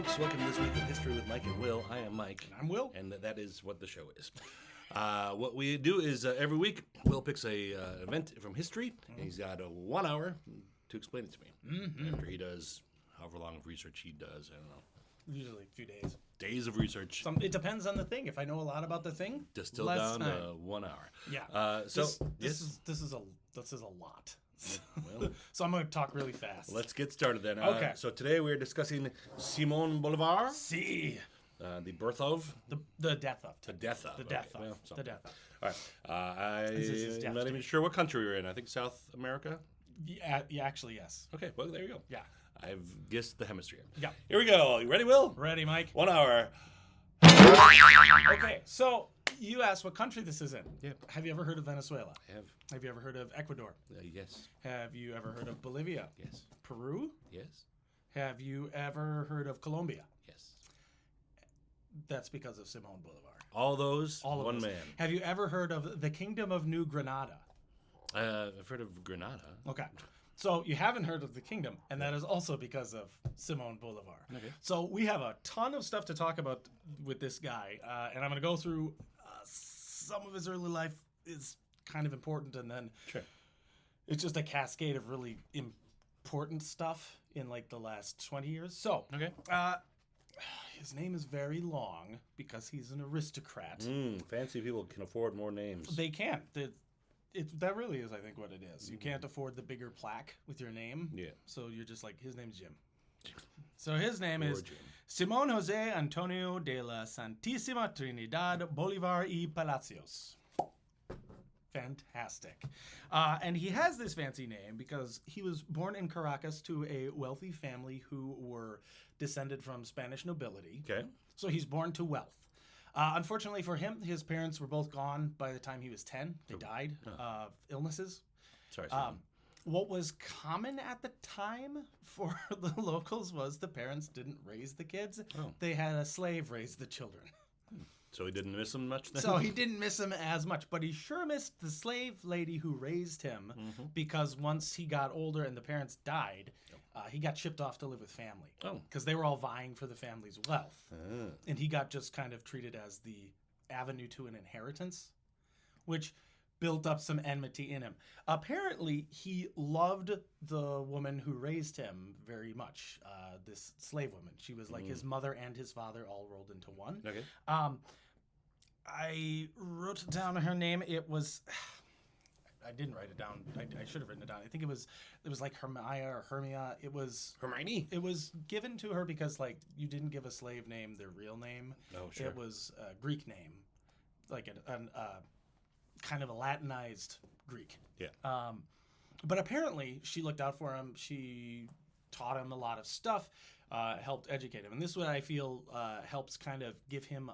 folks. Welcome to This Week in History with Mike and Will. I am Mike. And I'm Will. And that is what the show is. What we do is every week, Will picks a event from history, and he's got 1 hour to explain it to me. After he does however long of research he does, I don't know. Usually a few days. Days of research. It depends on the thing. If I know a lot about the thing, Distill less down time. 1 hour. Yeah. This is a lot. Well, So I'm going to talk really fast. let's get started then. Okay. So today we're discussing Simón Bolivar, See the birth of, the death of. the death of. The death Okay, of. well, The something. death of. All right. This is his I'm death not even date. sure what country we're in. I think South America. Yeah, actually, yes. Okay, well, there you go. Yeah. I've guessed the hemisphere. Yeah. Here we go. You ready, Will? Ready, Mike? 1 hour. Okay, so you asked what country this is in. Yeah. Have you ever heard of Venezuela? I have. Have you ever heard of Ecuador? Yes. Have you ever heard of Bolivia? Yes. Peru? Yes. Have you ever heard of Colombia? Yes. That's because of Simón Bolivar. All those, All of one those. man. Have you ever heard of the Kingdom of New Granada? I've heard of Grenada. Okay. So you haven't heard of the kingdom, and that is also because of Simón Bolivar. Okay. So we have a ton of stuff to talk about with this guy, and I'm going to go through some of his early life is kind of important, and then Sure. it's just a cascade of really important stuff in like the last 20 years. So Okay. his name is very long because he's an aristocrat. Fancy people can afford more names. They can't. That really is, I think, what it is. You can't afford the bigger plaque with your name. Yeah. So you're just like, his name's Jim. So his name Poor is Jim. Simón José Antonio de la Santísima Trinidad Bolivar y Palacios. Fantastic. And he has this fancy name because he was born in Caracas to a wealthy family who were descended from Spanish nobility. Okay. So he's born to wealth. Unfortunately for him, his parents were both gone by the time he was 10. They died of illnesses. Sorry. What was common at the time for the locals was the parents didn't raise the kids. Oh. They had a slave raise the children. So he didn't miss them much then? So he didn't miss him as much, but he sure missed the slave lady who raised him because once he got older and the parents died, he got shipped off to live with family. Oh. Because they were all vying for the family's wealth. Ah. And he got just kind of treated as the avenue to an inheritance, which built up some enmity in him. Apparently, he loved the woman who raised him very much, this slave woman. She was like his mother and his father all rolled into one. Okay. I wrote down her name. It was... I didn't write it down. I should have written it down. I think it was like Hermia or Hermia. It was Hermione? It was given to her because like you didn't give a slave name their real name. Oh, sure. It was a Greek name, like a kind of a Latinized Greek. Yeah. But apparently she looked out for him. She taught him a lot of stuff, helped educate him, and this is what I feel helps kind of give him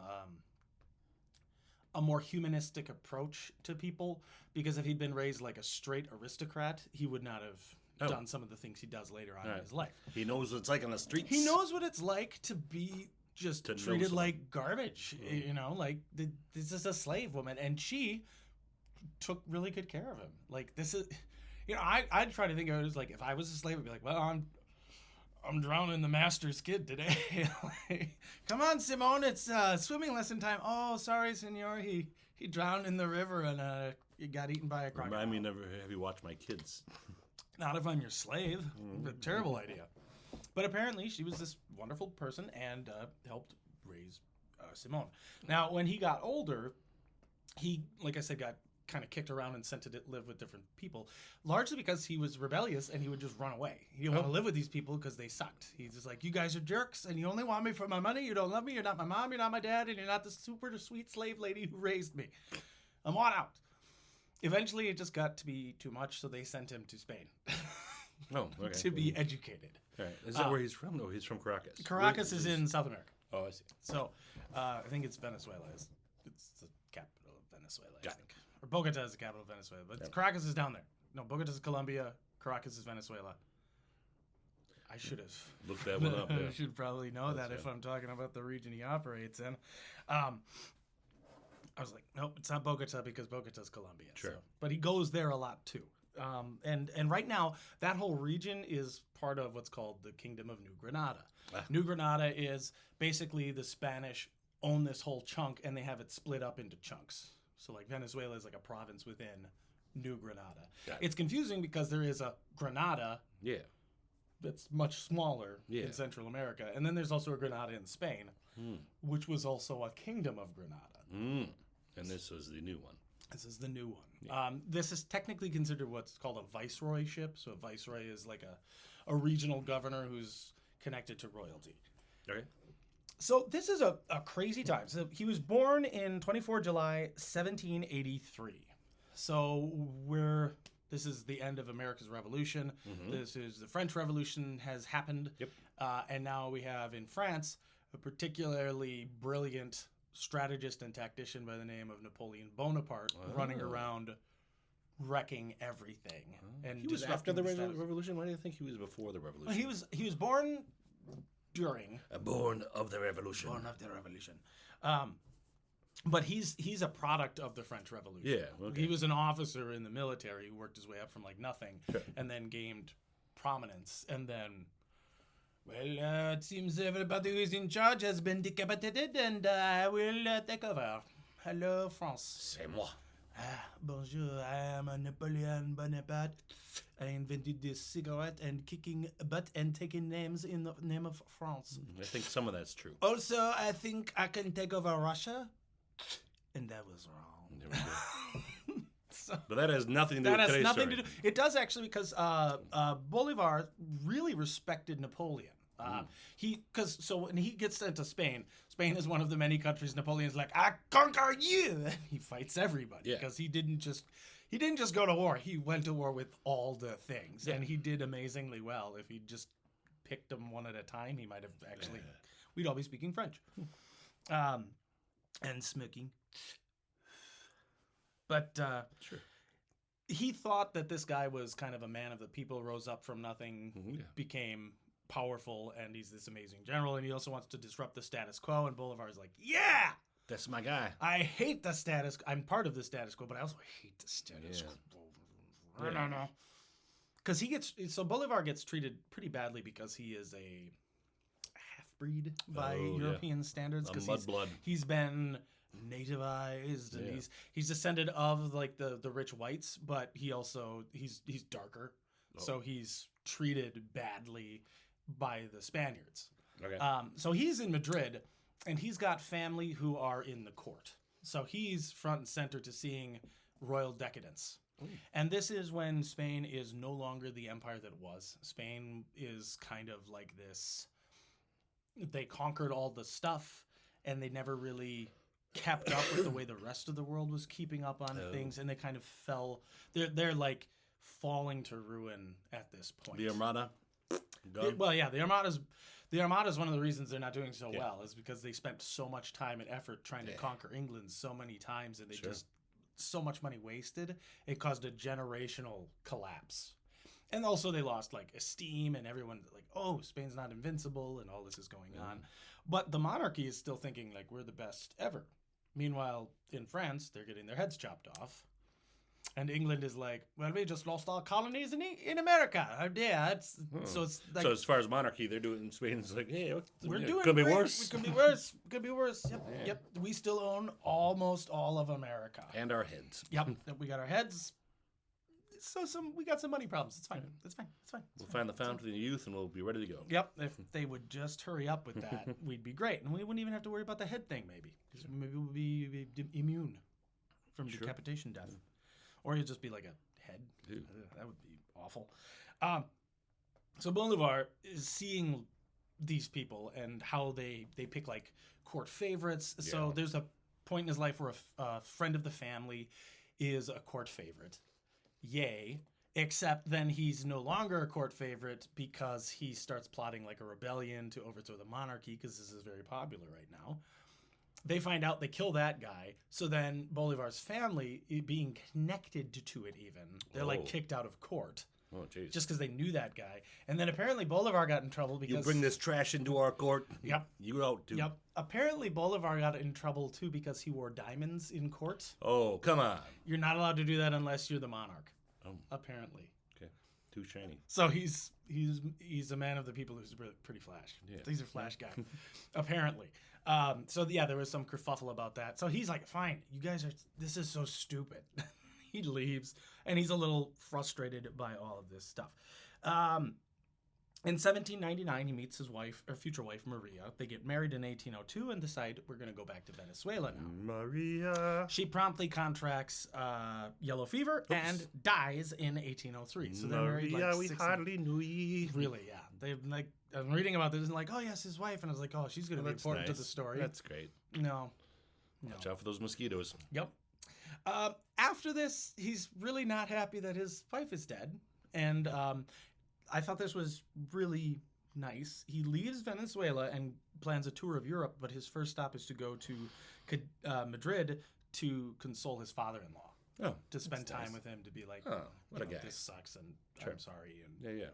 a more humanistic approach to people, because if he'd been raised like a straight aristocrat, he would not have done some of the things he does later on in his life. He knows what it's like on the streets. He knows what it's like to be just To know treated someone. like garbage, you know, like this is a slave woman, and she took really good care of him. Like this is, you know, I'd try to think of it as like, if I was a slave, I'd be like, well, I'm drowning the master's kid today. Like, come on, Simone, it's swimming lesson time. Oh, sorry, senor. He drowned in the river and he got eaten by a crocodile. Remind me never have you watched my kids. Not if I'm your slave. A terrible idea. But apparently she was this wonderful person and helped raise Simone. Now, when he got older, he, like I said, got kind of kicked around and sent to live with different people, largely because he was rebellious and he would just run away. He didn't want to live with these people because they sucked. He's just like, you guys are jerks and you only want me for my money. You don't love me. You're not my mom. You're not my dad. And you're not the super sweet slave lady who raised me. I'm on out. Eventually, it just got to be too much, so they sent him to Spain Oh, okay. to be educated. All right. Is that where he's from? No, he's from Caracas. Caracas is in South America. Oh, I see. So I think it's Venezuela. It's the capital of Venezuela, I Got think. Or Bogota is the capital of Venezuela. But Caracas is down there. No, Bogota is Colombia. Caracas is Venezuela. I should have Look that one up. I Yeah. should probably know that if I'm talking about the region he operates in. I was like, nope, it's not Bogota because Bogota is Colombia. Sure. So. But he goes there a lot too. And right now, that whole region is part of what's called the Kingdom of New Granada. Ah. New Granada is basically the Spanish own this whole chunk, and they have it split up into chunks. So like Venezuela is like a province within New Granada. Got it. It's confusing because there is a Granada Yeah. that's much smaller Yeah. in Central America, and then there's also a Granada in Spain, which was also a kingdom of Granada. Mm. And this was the new one. This is the new one. Yeah. This is technically considered what's called a viceroyship. So a viceroy is like a regional governor who's connected to royalty. Okay. So this is a crazy time. So he was born in 24 July 1783. So this is the end of America's Revolution. This is the French Revolution has happened. Yep. And now we have in France a particularly brilliant strategist and tactician by the name of Napoleon Bonaparte running around wrecking everything. And He was after the disrupting status. revolution? Why do you think he was before the revolution? Well, he was born during Born of the revolution. born of the revolution. But he's a product of the French Revolution. Yeah, okay. He was an officer in the military who worked his way up from like nothing Sure. and then gained prominence. And then, well, it seems everybody who is in charge has been decapitated and I will take over. Hello, France. C'est moi. Bonjour, I am a Napoleon Bonaparte. I invented this cigarette and kicking butt and taking names in the name of France. I think some of that's true. Also, I think I can take over Russia. And that was wrong. There we go. So, But that has nothing to do that with has today's nothing story. to do. It does actually because Bolivar really respected Napoleon. So when he gets sent to Spain, Spain is one of the many countries Napoleon's like, I conquer you. And he fights everybody Yeah. because he didn't just go to war. He went to war with all the things, and he did amazingly well. If he just picked them one at a time, he might have actually. We'd all be speaking French, and smoking. But Sure. he thought that this guy was kind of a man of the people, rose up from nothing, Yeah. became powerful, and he's this amazing general, and he also wants to disrupt the status quo, and Bolivar's like, yeah, That's my guy. I hate the status, I'm part of the status quo, but I also hate the status quo. Yeah. No. Because Bolivar gets treated pretty badly because he is a half-breed by Oh, yeah. European standards, A because mudblood. he's been nativized, and Yeah. he's descended of like the rich whites, but he's darker, so he's treated badly by the Spaniards. Okay. So he's in Madrid, and he's got family who are in the court. So he's front and center to seeing royal decadence. And this is when Spain is no longer the empire that it was. Spain is kind of like this. They conquered all the stuff, and they never really kept up with the way the rest of the world was keeping up on things, and they kind of fell. They're like falling to ruin at this point. The Armada. Gone. Well, yeah, the Armada is one of the reasons they're not doing so well, is because they spent so much time and effort trying to conquer England so many times, and they just so much money wasted. It caused a generational collapse, and also they lost like esteem, and everyone like, oh, Spain's not invincible, and all this is going on. But the monarchy is still thinking like we're the best ever. Meanwhile, in France, they're getting their heads chopped off. And England is like, well, we just lost our colonies in America. Yeah, so it's like So as far as monarchy, they're doing Spain's like, hey, we're doing could be great. worse. It could be worse. Could be worse. Yep. We still own almost all of America. And our heads. Yep. We got our heads. So we got some money problems. It's fine. It's fine. We'll find the fountain of youth, and we'll be ready to go. Yep. If they would just hurry up with that, we'd be great, and we wouldn't even have to worry about the head thing. Maybe we'll be immune from decapitation death. Or he'd just be like a head. Ew. That would be awful. So Bolivar is seeing these people and how they pick like court favorites. Yeah. So there's a point in his life where a friend of the family is a court favorite. Yay. Except then he's no longer a court favorite because he starts plotting like a rebellion to overthrow the monarchy, because this is very popular right now. They find out, they kill that guy. So then Bolivar's family, being connected to it even, they're like kicked out of court. Oh, jeez. Just because they knew that guy. And then apparently Bolivar got in trouble because... You bring this trash into our court. Yep. You out, too. Yep. Apparently Bolivar got in trouble, too, because he wore diamonds in court. Oh, come on. You're not allowed to do that unless you're the monarch. Oh. apparently. Okay. Too shiny. So he's a man of the people who's pretty flash. Yeah. He's a flash guy, apparently. So yeah, there was some kerfuffle about that. So he's like, fine, you guys are. This is so stupid. He leaves, and he's a little frustrated by all of this stuff. In 1799, he meets his wife, or future wife, Maria. They get married in 1802 and decide we're going to go back to Venezuela now. Maria. She promptly contracts yellow fever and dies in 1803. So they're married Maria, like we 6 hardly knew ye. Really, yeah. They like I'm reading about this and like, oh yes, his wife, and I was like, oh, she's going to be important to the story. That's great. No. Watch out for those mosquitoes. Yep. After this, he's really not happy that his wife is dead, and I thought this was really nice. He leaves Venezuela and plans a tour of Europe, but his first stop is to go to Madrid to console his father-in-law. Oh, to spend that's time nice. with him, to be like, Oh, what a guy. this sucks, and Sure. I'm sorry. And Yeah.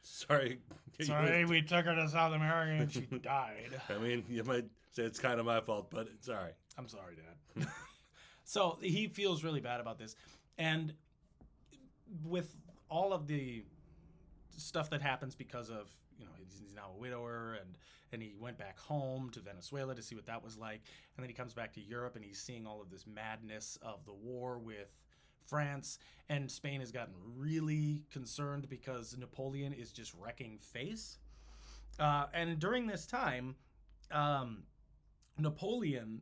Sorry. sorry, we took her to South America and she died. I mean, you might say it's kind of my fault, but it's all right. I'm sorry, Dad. So he feels really bad about this. And with all of the stuff that happens because of, he's now a widower, and he went back home to Venezuela to see what that was like. And then he comes back to Europe and he's seeing all of this madness of the war with France. And Spain has gotten really concerned because Napoleon is just wrecking face. And during this time, Napoleon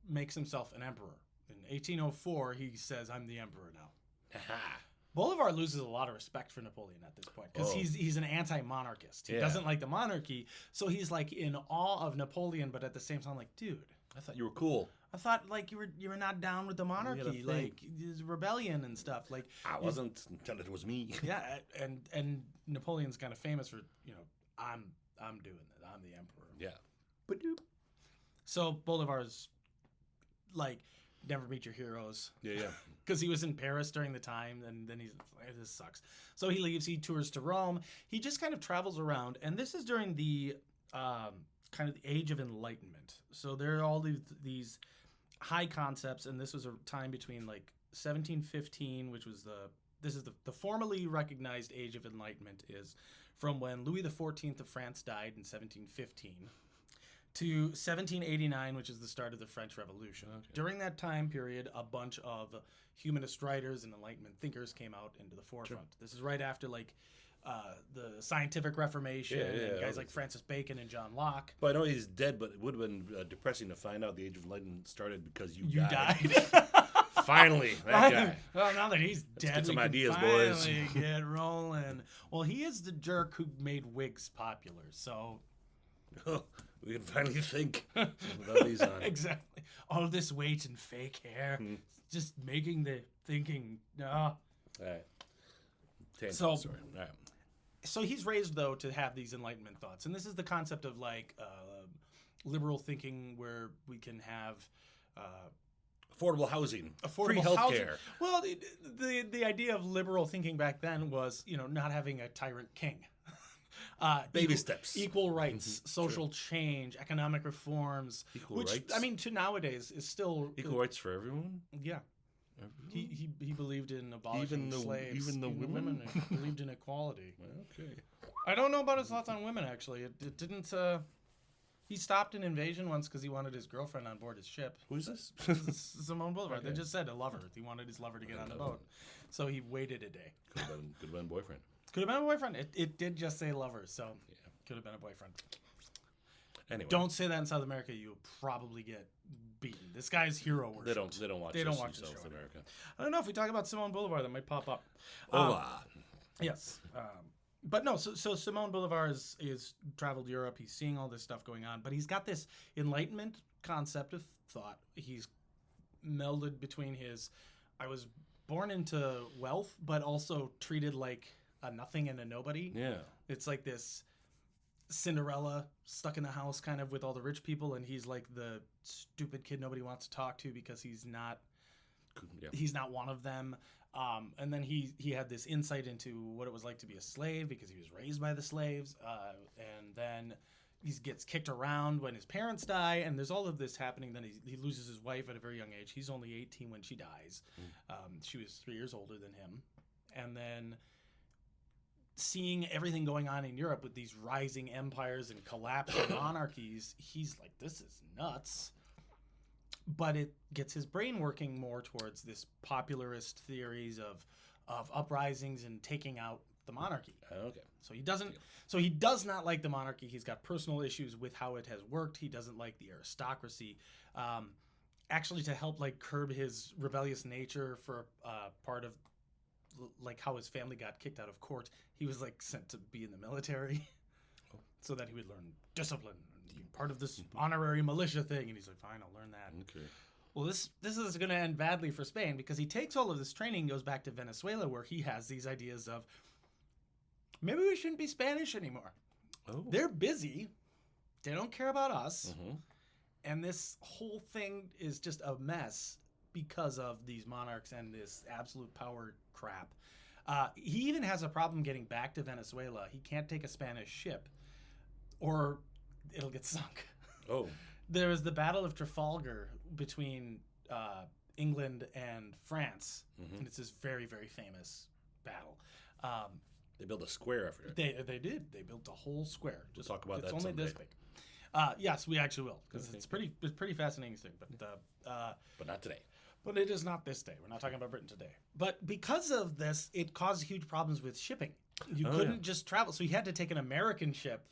makes himself an emperor. In 1804, he says, I'm the emperor now. Aha. Bolivar loses a lot of respect for Napoleon at this point because Oh. he's an anti-monarchist. He Yeah. doesn't like the monarchy, so he's like in awe of Napoleon, but at the same time, like, dude, I thought you were cool. I thought like you were not down with the monarchy, thing. like there's rebellion and stuff. Like I wasn't until it was me. yeah, and Napoleon's kind of famous for I'm doing it. I'm the emperor. Yeah. So Bolivar's like, never meet your heroes. Yeah. Because he was in Paris during the time, and then he's like, this sucks. So he leaves, he tours to Rome. He just kind of travels around, and this is during the kind of the Age of Enlightenment. So there are all these high concepts, and this was a time between like 1715, which was the formally recognized Age of Enlightenment is from when Louis XIV of France died in 1715 to 1789, which is the start of the French Revolution. Okay. During that time period, a bunch of humanist writers and Enlightenment thinkers came out into the forefront. Sure. This is right after like the scientific Reformation and guys like Francis Bacon and John Locke. Well, I know he's dead, but it would have been depressing to find out the Age of Enlightenment started because you died. Finally, that guy. Well, now that he's dead, get some we ideas, can boys. finally get rolling. Well, he is the jerk who made wigs popular, so we can finally think without these on. exactly. All this weight and fake hair, just making the thinking. All right. So- Sorry. All right. So he's raised, though, to have these Enlightenment thoughts. And this is the concept of, like, liberal thinking where we can have Affordable housing. Free affordable health housing. care. Well, the idea of liberal thinking back then was, not having a tyrant king. Baby steps. Equal rights, social change, economic reforms. Equal rights? I mean, to nowadays is still... Equal rights for everyone? Yeah. Everyone? He believed in abolishing Even the- slaves. even the women? He believed in equality. Okay. I don't know about his thoughts on women, actually. It didn't... He stopped an invasion once because he wanted his girlfriend on board his ship. Who's this? Simone Bolivar. Okay. They just said a lover. He wanted his lover to get on the boat. So he waited a day. Could have been boyfriend. Could have been a boyfriend. It did just say lover, so Yeah. could have been a boyfriend. Anyway. Don't say that in South America. You'll probably get beaten. This guy's hero worship. They don't watch. They don't this watch in this South show America. I don't know if we talk about Simone Bolivar, that might pop up. Hola. Yes. But no, so Simone Bolivar is traveled Europe. He's seeing all this stuff going on, but he's got this Enlightenment concept of thought. He's melded between I was born into wealth, but also treated like a nothing and a nobody. Yeah. It's like this Cinderella stuck in the house kind of with all the rich people, and he's like the stupid kid nobody wants to talk to because he's not one of them. And then he had this insight into what it was like to be a slave because he was raised by the slaves. And then he gets kicked around when his parents die, and there's all of this happening. Then he loses his wife at a very young age. He's only 18 when she dies. She was 3 years older than him. And then seeing everything going on in Europe with these rising empires and collapsing monarchies, he's like, this is nuts. But it gets his brain working more towards this popularist theories of uprisings and taking out the monarchy. Okay. So he doesn't. So he does not like the monarchy. He's got personal issues with how it has worked. He doesn't like the aristocracy. Actually, to help like curb his rebellious nature for part of like how his family got kicked out of court, he was like sent to be in the military, so that he would learn discipline and be part of this honorary militia thing. And he's like, fine, I'll learn that. Okay. Well, this is going to end badly for Spain because he takes all of this training and goes back to Venezuela where he has these ideas of maybe we shouldn't be Spanish anymore. Oh. They're busy. They don't care about us. Mm-hmm. And this whole thing is just a mess because of these monarchs and this absolute power crap. He even has a problem getting back to Venezuela. He can't take a Spanish ship or it'll get sunk. Oh. There was the Battle of Trafalgar between England and France. Mm-hmm. And it's this very, very famous battle. They built a square after it. They did. They built a whole square. We'll talk about that It's only someday. this big. Yes, we actually will, because it's pretty fascinating thing. But not today. But it is not this day. We're not talking about Britain today. But because of this, it caused huge problems with shipping. You couldn't just travel, so he had to take an American ship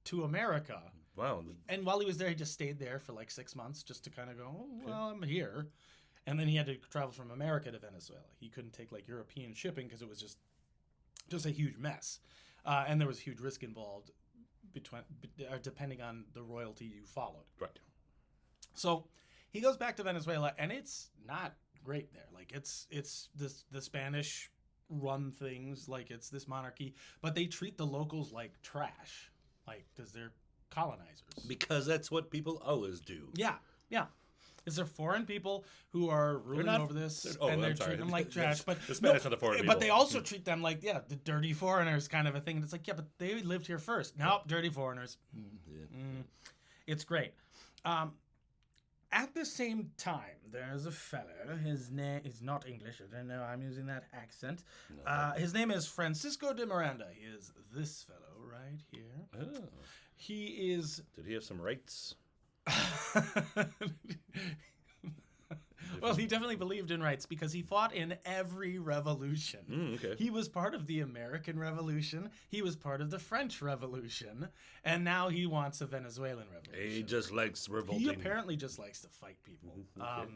to America. Wow. And while he was there, he just stayed there for like 6 months just to kind of go, oh, well, I'm here. And then he had to travel from America to Venezuela. He couldn't take like European shipping because it was just a huge mess. And there was huge risk involved depending on the royalty you followed. Right. So he goes back to Venezuela, and it's not great there. Like it's the Spanish run things, like it's this monarchy, but they treat the locals like trash, like because they're colonizers. Because that's what people always do. Yeah. It's they're foreign people who are ruling over this, and they're treating them like trash. But the Spanish are the foreign people. But they also treat them like the dirty foreigners kind of a thing. And it's like, yeah, but they lived here first. Nope, dirty foreigners. It's great. At the same time, there's a fellow. His name is not English. I don't know. I'm using that accent. No. His name is Francisco de Miranda. He is this fellow right here. Oh. He is. Did he have some rights? Well, he definitely believed in rights because he fought in every revolution. Okay. He was part of the American Revolution. He was part of the French Revolution. And now he wants a Venezuelan revolution. He just likes revolting. He apparently just likes to fight people. Okay.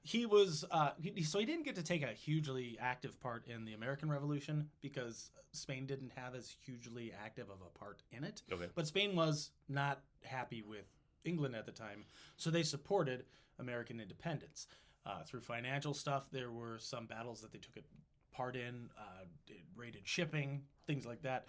He was so he didn't get to take a hugely active part in the American Revolution because Spain didn't have as hugely active of a part in it. Okay. But Spain was not happy with England at the time, so they supported American independence through financial stuff. There were some battles that they took part in, raided shipping, things like that.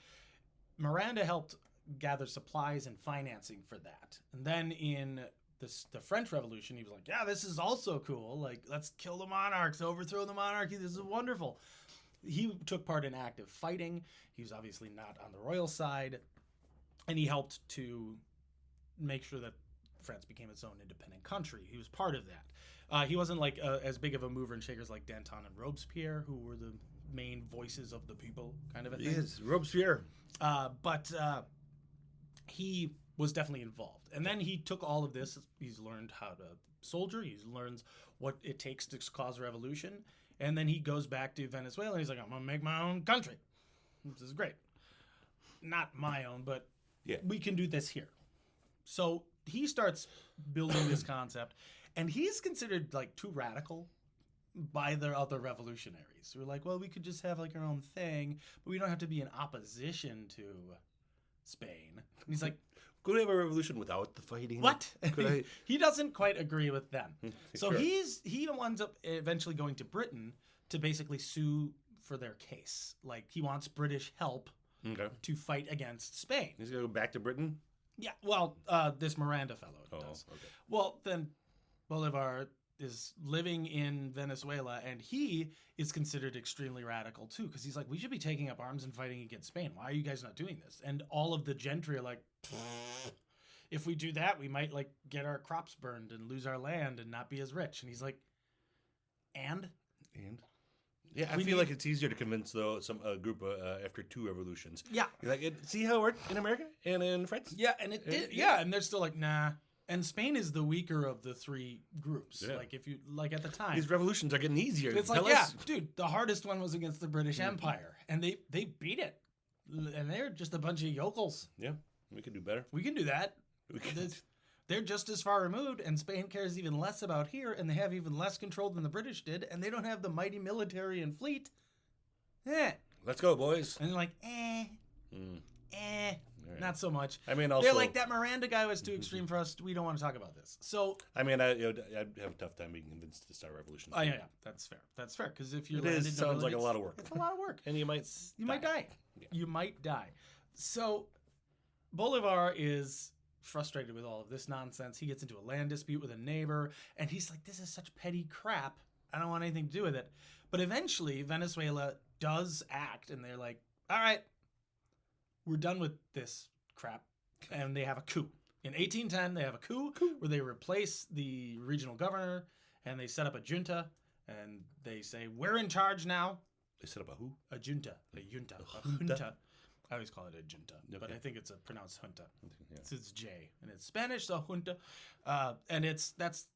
Miranda helped gather supplies and financing for that. And then in the French Revolution, he was like, yeah, this is also cool. Like, let's kill the monarchs, overthrow the monarchy. This is wonderful. He took part in active fighting. He was obviously not on the royal side. And he helped to make sure that France became its own independent country. He was part of that. He wasn't like as big of a mover and shakers like Danton and Robespierre, who were the main voices of the people, kind of a thing. Yes, Robespierre. But he was definitely involved. And then he took all of this. He's learned how to soldier. He learns what it takes to cause a revolution. And then he goes back to Venezuela. And he's like, I'm going to make my own country. This is great. Not my own, but we can do this here. So he starts building this concept. And he's considered like too radical by the other revolutionaries who are like, well, we could just have like our own thing, but we don't have to be in opposition to Spain. And he's like, could we have a revolution without the fighting? what? Could I? He doesn't quite agree with them. So Sure. he winds up eventually going to Britain to basically sue for their case. Like he wants British help Okay. to fight against Spain. He's gonna go back to Britain. Yeah, well, this Miranda fellow does. Okay. Well, then Bolivar is living in Venezuela, and he is considered extremely radical too, because he's like, we should be taking up arms and fighting against Spain. Why are you guys not doing this? And all of the gentry are like, if we do that, we might like get our crops burned and lose our land and not be as rich. And he's like, and Yeah, I feel like it's easier to convince though a group after 2 revolutions. Yeah. You're like, see how it worked in America and in France? Yeah, and it did. Yeah, and they're still like, nah. And Spain is the weaker of the 3 groups. Yeah. Like if you at the time, These revolutions are getting easier. it's like, yeah, dude, the hardest one was against the British Empire, and they beat it, and they're just a bunch of yokels. Yeah, we can do better. We can do that. They're just as far removed, and Spain cares even less about here, and they have even less control than the British did, and they don't have the mighty military and fleet. Let's go, boys. And they're like, Right. not so much. I mean, also They're like, that Miranda guy was too extreme for us. We don't want to talk about this. So, I mean, I'd have a tough time being convinced to start a revolution. oh yeah, that's fair. That's fair because if you're it sounds like a lot of work. It's a lot of work, And you might die. Yeah. You might die. So, Bolivar is frustrated with all of this nonsense. He gets into a land dispute with a neighbor, and he's like, "This is such petty crap. I don't want anything to do with it." But eventually, Venezuela does act, and they're like, "All right, we're done with this crap," and they have a coup. In 1810, they have a coup where they replace the regional governor, and they set up a junta, and they say, "We're in charge now." They set up a who? A junta. A junta. A junta. I always call it a junta, but I think it's a pronounced junta. Yeah. It's J, and it's Spanish, so junta, and that's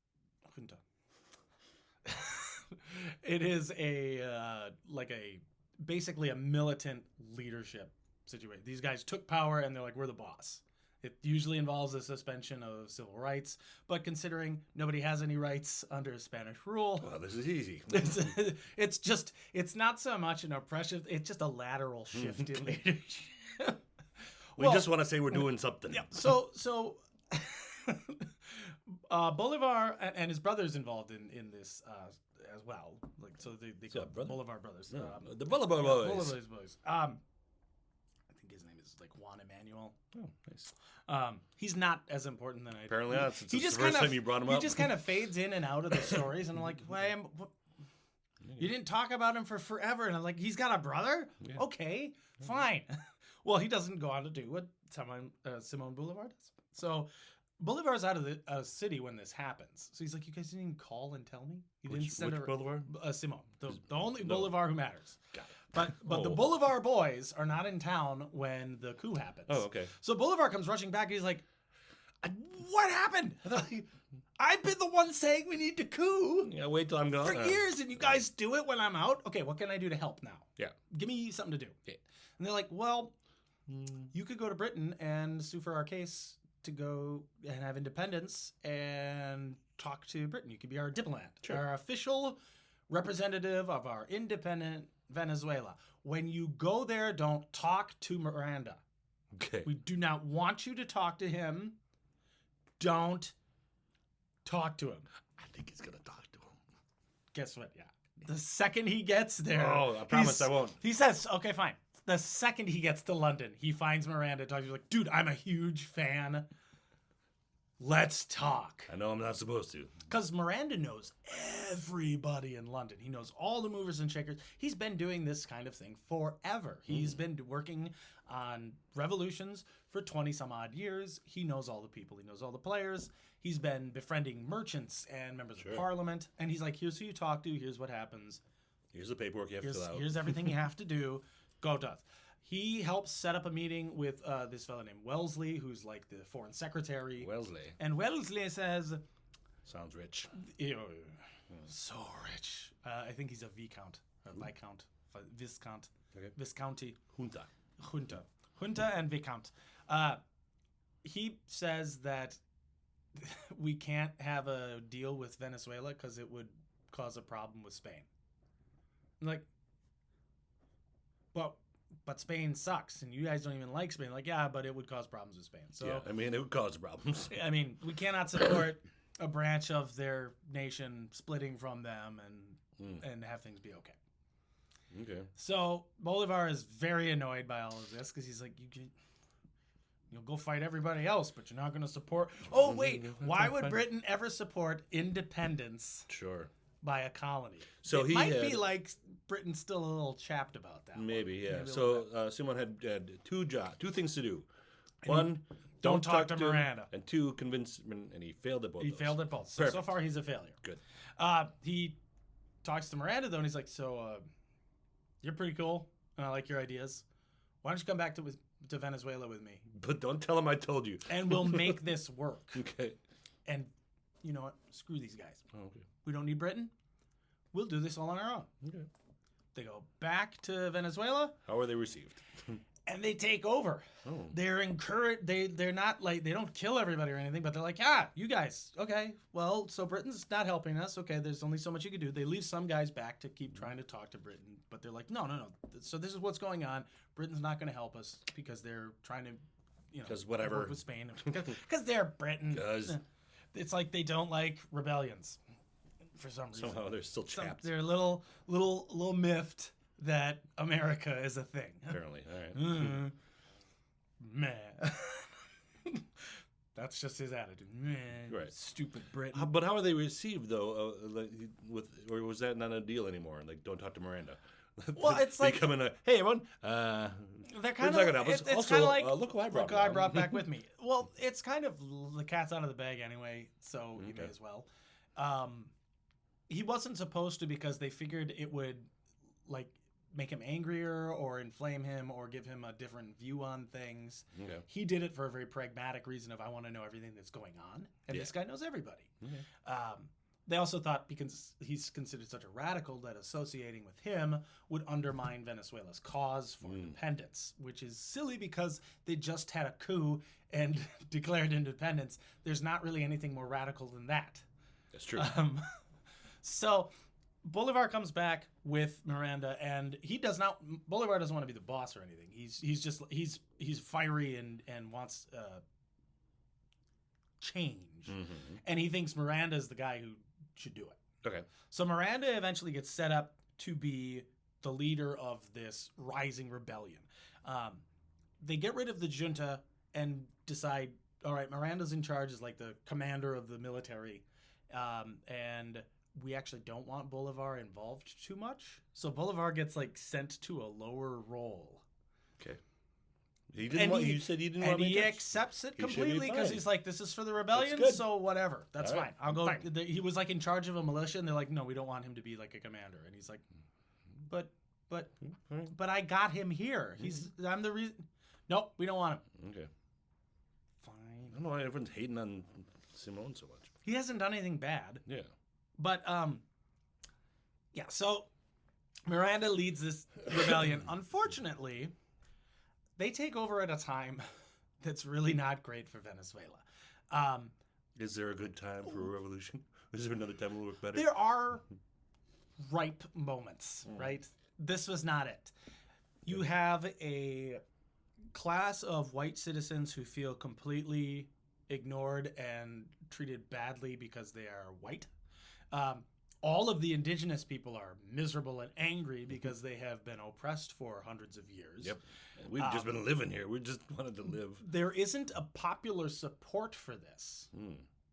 junta. It is basically a militant leadership situation. These guys took power, and they're like, we're the boss. It usually involves a suspension of civil rights, but considering nobody has any rights under Spanish rule, Well, this is easy. it's not so much an oppression, it's just a lateral shift in leadership. We just want to say we're doing something. Yeah. So Bolivar and his brother's involved in this as well. Like they call brother? Bolivar brothers. No, the Bolivar boys. Bolivar's boys. I think his name is like Juan Emmanuel. Oh, nice. He's not as important than I. Apparently not. Since He it's just the first kind of time you brought him up. He just kind of fades in and out of the stories, and I'm like, what? You didn't talk about him for forever, and I'm like, he's got a brother. Yeah. Okay, fine. Well, he doesn't go on to do what Simon Bolivar does. So Bolivar's out of the city when this happens. So he's like, you guys didn't even call and tell me? You didn't send which Bolivar? Simon, the only Bolivar who matters. Got it. But the Bolivar boys are not in town when the coup happens. Oh, okay. So Bolivar comes rushing back, and he's like, what happened? I've been the one saying we need to coup Yeah, wait till I'm gone. for years, and you guys do it when I'm out? Okay, what can I do to help now? Yeah. Give me something to do. Yeah. And they're like, well, you could go to Britain and sue for our case to go and have independence and talk to Britain. You could be our diplomat, our official representative of our independent Venezuela. When you go there, don't talk to Miranda. Okay. We do not want you to talk to him. Don't talk to him. I think he's going to talk to him. Guess what? Yeah. The second he gets there. Oh, I promise I won't. He says, okay, fine. The second he gets to London, he finds Miranda, talks to her like, dude, I'm a huge fan. Let's talk. I know I'm not supposed to. Because Miranda knows everybody in London. He knows all the movers and shakers. He's been doing this kind of thing forever. He's been working on revolutions for 20 some odd years. He knows all the people. He knows all the players. He's been befriending merchants and members of parliament. And he's like, here's who you talk to. Here's what happens. Here's the paperwork you have to fill out. Here's everything you have to do. Go to us. He helps set up a meeting with this fellow named Wellesley, who's like the foreign secretary. Wellesley. And Wellesley says... Sounds rich. So rich. I think he's a Viscount. Viscount. Viscount. Okay. Viscounty. Junta. And Viscount. He says that we can't have a deal with Venezuela because it would cause a problem with Spain. I'm like, well, but Spain sucks, and you guys don't even like Spain. Like, yeah, but it would cause problems with Spain. So, yeah, I mean, it would cause problems. I mean, we cannot support a branch of their nation splitting from them and have things be okay. Okay. So Bolivar is very annoyed by all of this because he's like, you'll go fight everybody else, but you're not going to support. Oh wait, why would Britain ever support independence? Sure. By a colony? So it might be like Britain's still a little chapped about that. Maybe, yeah. So Simon had two things to do. One, don't talk to Miranda. And two, convince, and he failed at both. He failed at both. So far, he's a failure. Good. He talks to Miranda though, and he's like, "So, you're pretty cool, and I like your ideas. Why don't you come back to Venezuela with me? But don't tell him I told you. And we'll make this work. Okay. And you know what? Screw these guys. Oh, okay. We don't need Britain. We'll do this all on our own. Okay. They go back to Venezuela. How are they received? And they take over. Oh. They're encouraged. They're not like, they don't kill everybody or anything, but they're like, you guys, okay. Well, so Britain's not helping us. Okay, there's only so much you can do. They leave some guys back to keep trying to talk to Britain, but they're like, no. So this is what's going on. Britain's not going to help us because they're trying to, because whatever, work with Spain. Because they're Britain. Because it's like they don't like rebellions for some reason. somehow they're still chapped. They're a little miffed that America is a thing. Apparently, all right. Meh. That's just his attitude. Meh. Right. Stupid Britain. But how are they received though? Or was that not a deal anymore? Like, don't talk to Miranda. Well, it's like becoming hey everyone, they're kind not gonna help of. us. It's Also, kind of like look who I brought. Look who I brought back with me. Well, it's kind of the cat's out of the bag anyway, so you may as well. He wasn't supposed to because they figured it would like make him angrier or inflame him or give him a different view on things. Okay. He did it for a very pragmatic reason of I want to know everything that's going on, and this guy knows everybody. Okay. They also thought because he's considered such a radical that associating with him would undermine Venezuela's cause for independence, which is silly because they just had a coup and declared independence. There's not really anything more radical than that. That's true. So Bolivar comes back with Miranda, and Bolivar doesn't want to be the boss or anything. He's fiery and wants change, and he thinks Miranda is the guy who should do it. Okay. So Miranda eventually gets set up to be the leader of this rising rebellion. They get rid of the junta and decide, all right, Miranda's in charge as like the commander of the military, and we actually don't want Bolivar involved too much. So Bolivar gets like sent to a lower role. Okay. He didn't want. You said he didn't want. And he accepts it completely because he's like, "This is for the rebellion, good. so whatever. That's All fine. right. I'll go." Fine. He was like in charge of a militia, and they're like, "No, we don't want him to be like a commander." And he's like, "But I got him here. I'm the reason." Nope, we don't want him. Okay. Fine. I don't know why everyone's hating on Simone so much. He hasn't done anything bad. Yeah. But yeah. So Miranda leads this rebellion. Unfortunately, they take over at a time that's really not great for Venezuela. Is there a good time for a revolution? Is there another time it will work better? There are ripe moments, right? This was not it. You have a class of white citizens who feel completely ignored and treated badly because they are white. All of the indigenous people are miserable and angry because they have been oppressed for hundreds of years. Yep. And we've just been living here. We just wanted to live. There isn't a popular support for this.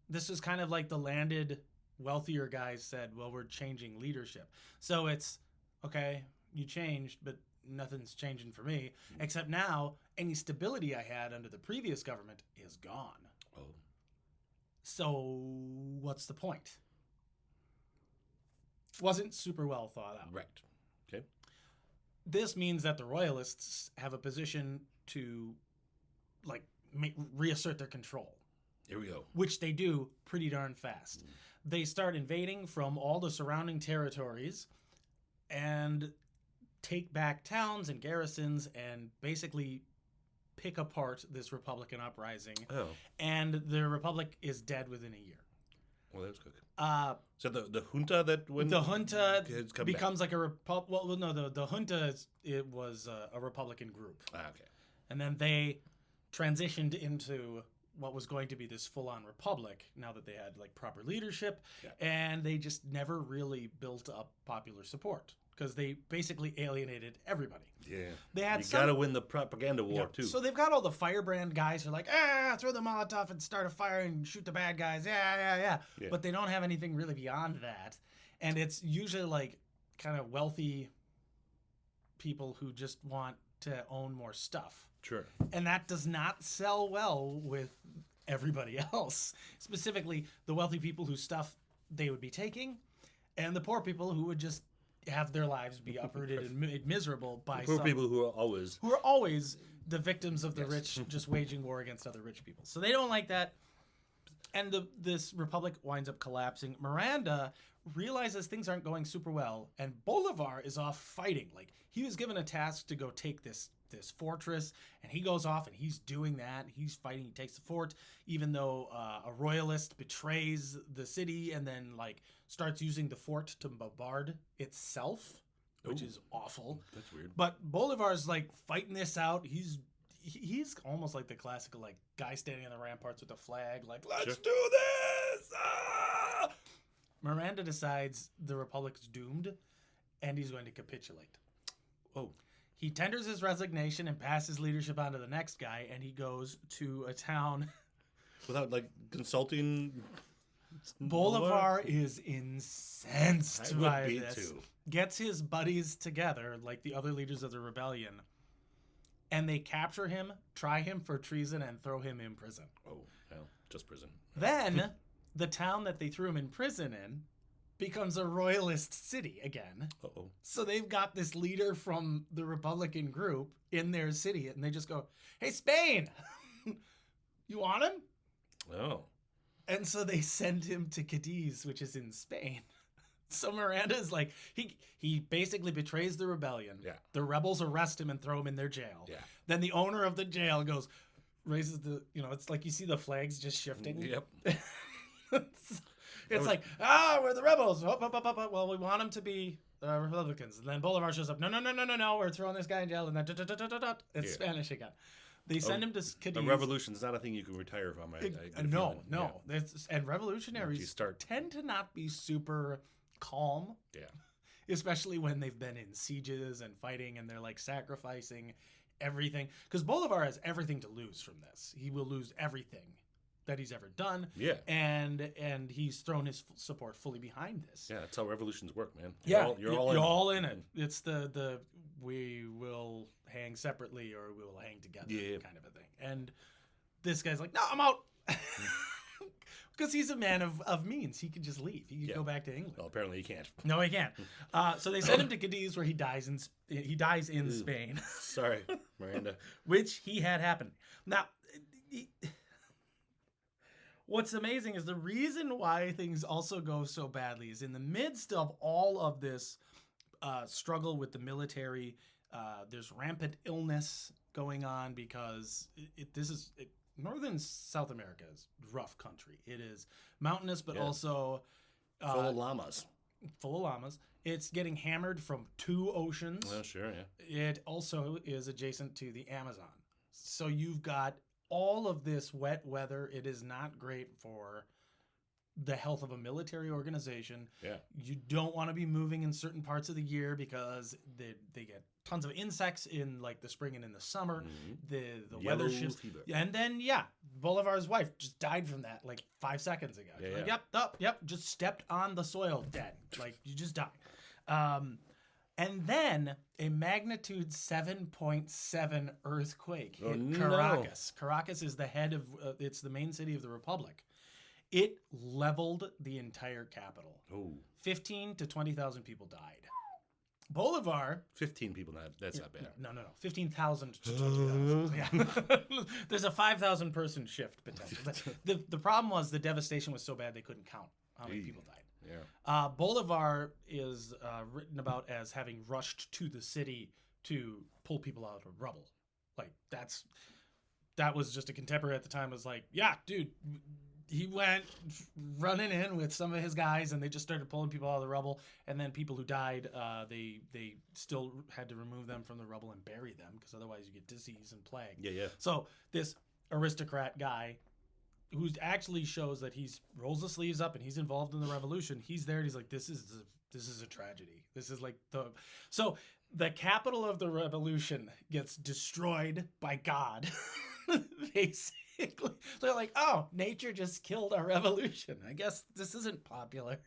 This is kind of like the landed, wealthier guys said, well, we're changing leadership. So it's, okay, you changed, but nothing's changing for me. Except now, any stability I had under the previous government is gone. Oh. So what's the point? Wasn't super well thought out. Right. Okay. This means that the royalists have a position to, like, reassert their control. Here we go. Which they do pretty darn fast. They start invading from all the surrounding territories and take back towns and garrisons and basically pick apart this Republican uprising. Oh. And the Republic is dead within a year. Well, that's good. So the junta that when the junta becomes back. like a Well, no, the junta was a Republican group. Okay. And then they transitioned into what was going to be this full-on republic now that they had like proper leadership, and they just never really built up popular support because they basically alienated everybody. Yeah, they had. You got to win the propaganda war too. So they've got all the firebrand guys who are like, throw the Molotov and start a fire and shoot the bad guys. Yeah. But they don't have anything really beyond that, and it's usually like kind of wealthy people who just want to own more stuff. Sure. And that does not sell well with everybody else, specifically the wealthy people whose stuff they would be taking and the poor people who would just have their lives be uprooted and made miserable by Poor people who are always the victims of the rich just waging war against other rich people. So they don't like that. And this republic winds up collapsing. Miranda realizes things aren't going super well, and Bolivar is off fighting. Like, he was given a task to go take this fortress, and he goes off and he's doing that. He's fighting. He takes the fort, even though a royalist betrays the city and then like starts using the fort to bombard itself, which is awful. That's weird. But Bolivar's like fighting this out. He's almost like the classical like guy standing on the ramparts with a flag, like, let's do this. Ah! Miranda decides the Republic's doomed, and he's going to capitulate. Oh. He tenders his resignation and passes leadership on to the next guy, and he goes to a town. Without, like, consulting... Bolivar is incensed by be this. too. Gets his buddies together, like the other leaders of the rebellion, and they capture him, try him for treason, and throw him in prison. Oh, hell, just prison. Then, the town that they threw him in prison in becomes a royalist city again. Uh-oh. So they've got this leader from the Republican group in their city, and they just go, hey, Spain, you want him? Oh. And so they send him to Cadiz, which is in Spain. So Miranda's like, he basically betrays the rebellion. Yeah. The rebels arrest him and throw him in their jail. Yeah. Then the owner of the jail raises the, it's like you see the flags just shifting. Yep. It's like, we're the rebels. Well, we want them to be Republicans. And then Bolivar shows up. No. We're throwing this guy in jail. And then it's Spanish again. They send him to Cadiz. A revolution is not a thing you can retire from. No. And revolutionaries start tend to not be super calm. Yeah. Especially when they've been in sieges and fighting and they're like sacrificing everything. Because Bolivar has everything to lose from this. He will lose everything that he's ever done. Yeah. And he's thrown his support fully behind this. Yeah, that's how revolutions work, man. You're all in it. It's the we will hang separately or we will hang together kind of a thing. And this guy's like, no, I'm out. Because he's a man of means. He can just leave. He can go back to England. Well, apparently he can't. No, he can't. So they send him to Cadiz, where he dies in Spain. Sorry, Miranda. Which he had happened. Now, what's amazing is the reason why things also go so badly is in the midst of all of this struggle with the military, there's rampant illness going on because northern South America is rough country. It is mountainous, but also full of llamas. Full of llamas. It's getting hammered from 2 oceans. Well, sure, yeah. It also is adjacent to the Amazon. So you've got all of this wet weather. It is not great for the health of a military organization. Yeah. You don't want to be moving in certain parts of the year because they get tons of insects in like the spring and in the summer. Mm-hmm. The weather shifts. Fever. And then Bolivar's wife just died from that like 5 seconds ago. Yeah, like, yep, just stepped on the soil, dead. Like you just died. And then a magnitude 7.7 earthquake hit Caracas. No. Caracas is the head of it's the main city of the Republic. It leveled the entire capital. Oh. 15 to 20,000 people died. Bolivar. 15 people, that's not bad. No. 15,000 to 20,000. Yeah. There's a 5,000 person shift potential. The problem was the devastation was so bad they couldn't count how many people died. Yeah. Bolivar is written about as having rushed to the city to pull people out of rubble. Like that was just a contemporary at the time. Was like, yeah, dude. He went running in with some of his guys, and they just started pulling people out of the rubble. And then people who died, they still had to remove them from the rubble and bury them, because otherwise you get disease and plague. Yeah. So this aristocrat guy, who actually shows that he's rolls the sleeves up and he's involved in the revolution. He's there and he's like, this is a tragedy. This is like so the capital of the revolution gets destroyed by God, basically. So they're like, oh, nature just killed our revolution. I guess this isn't popular.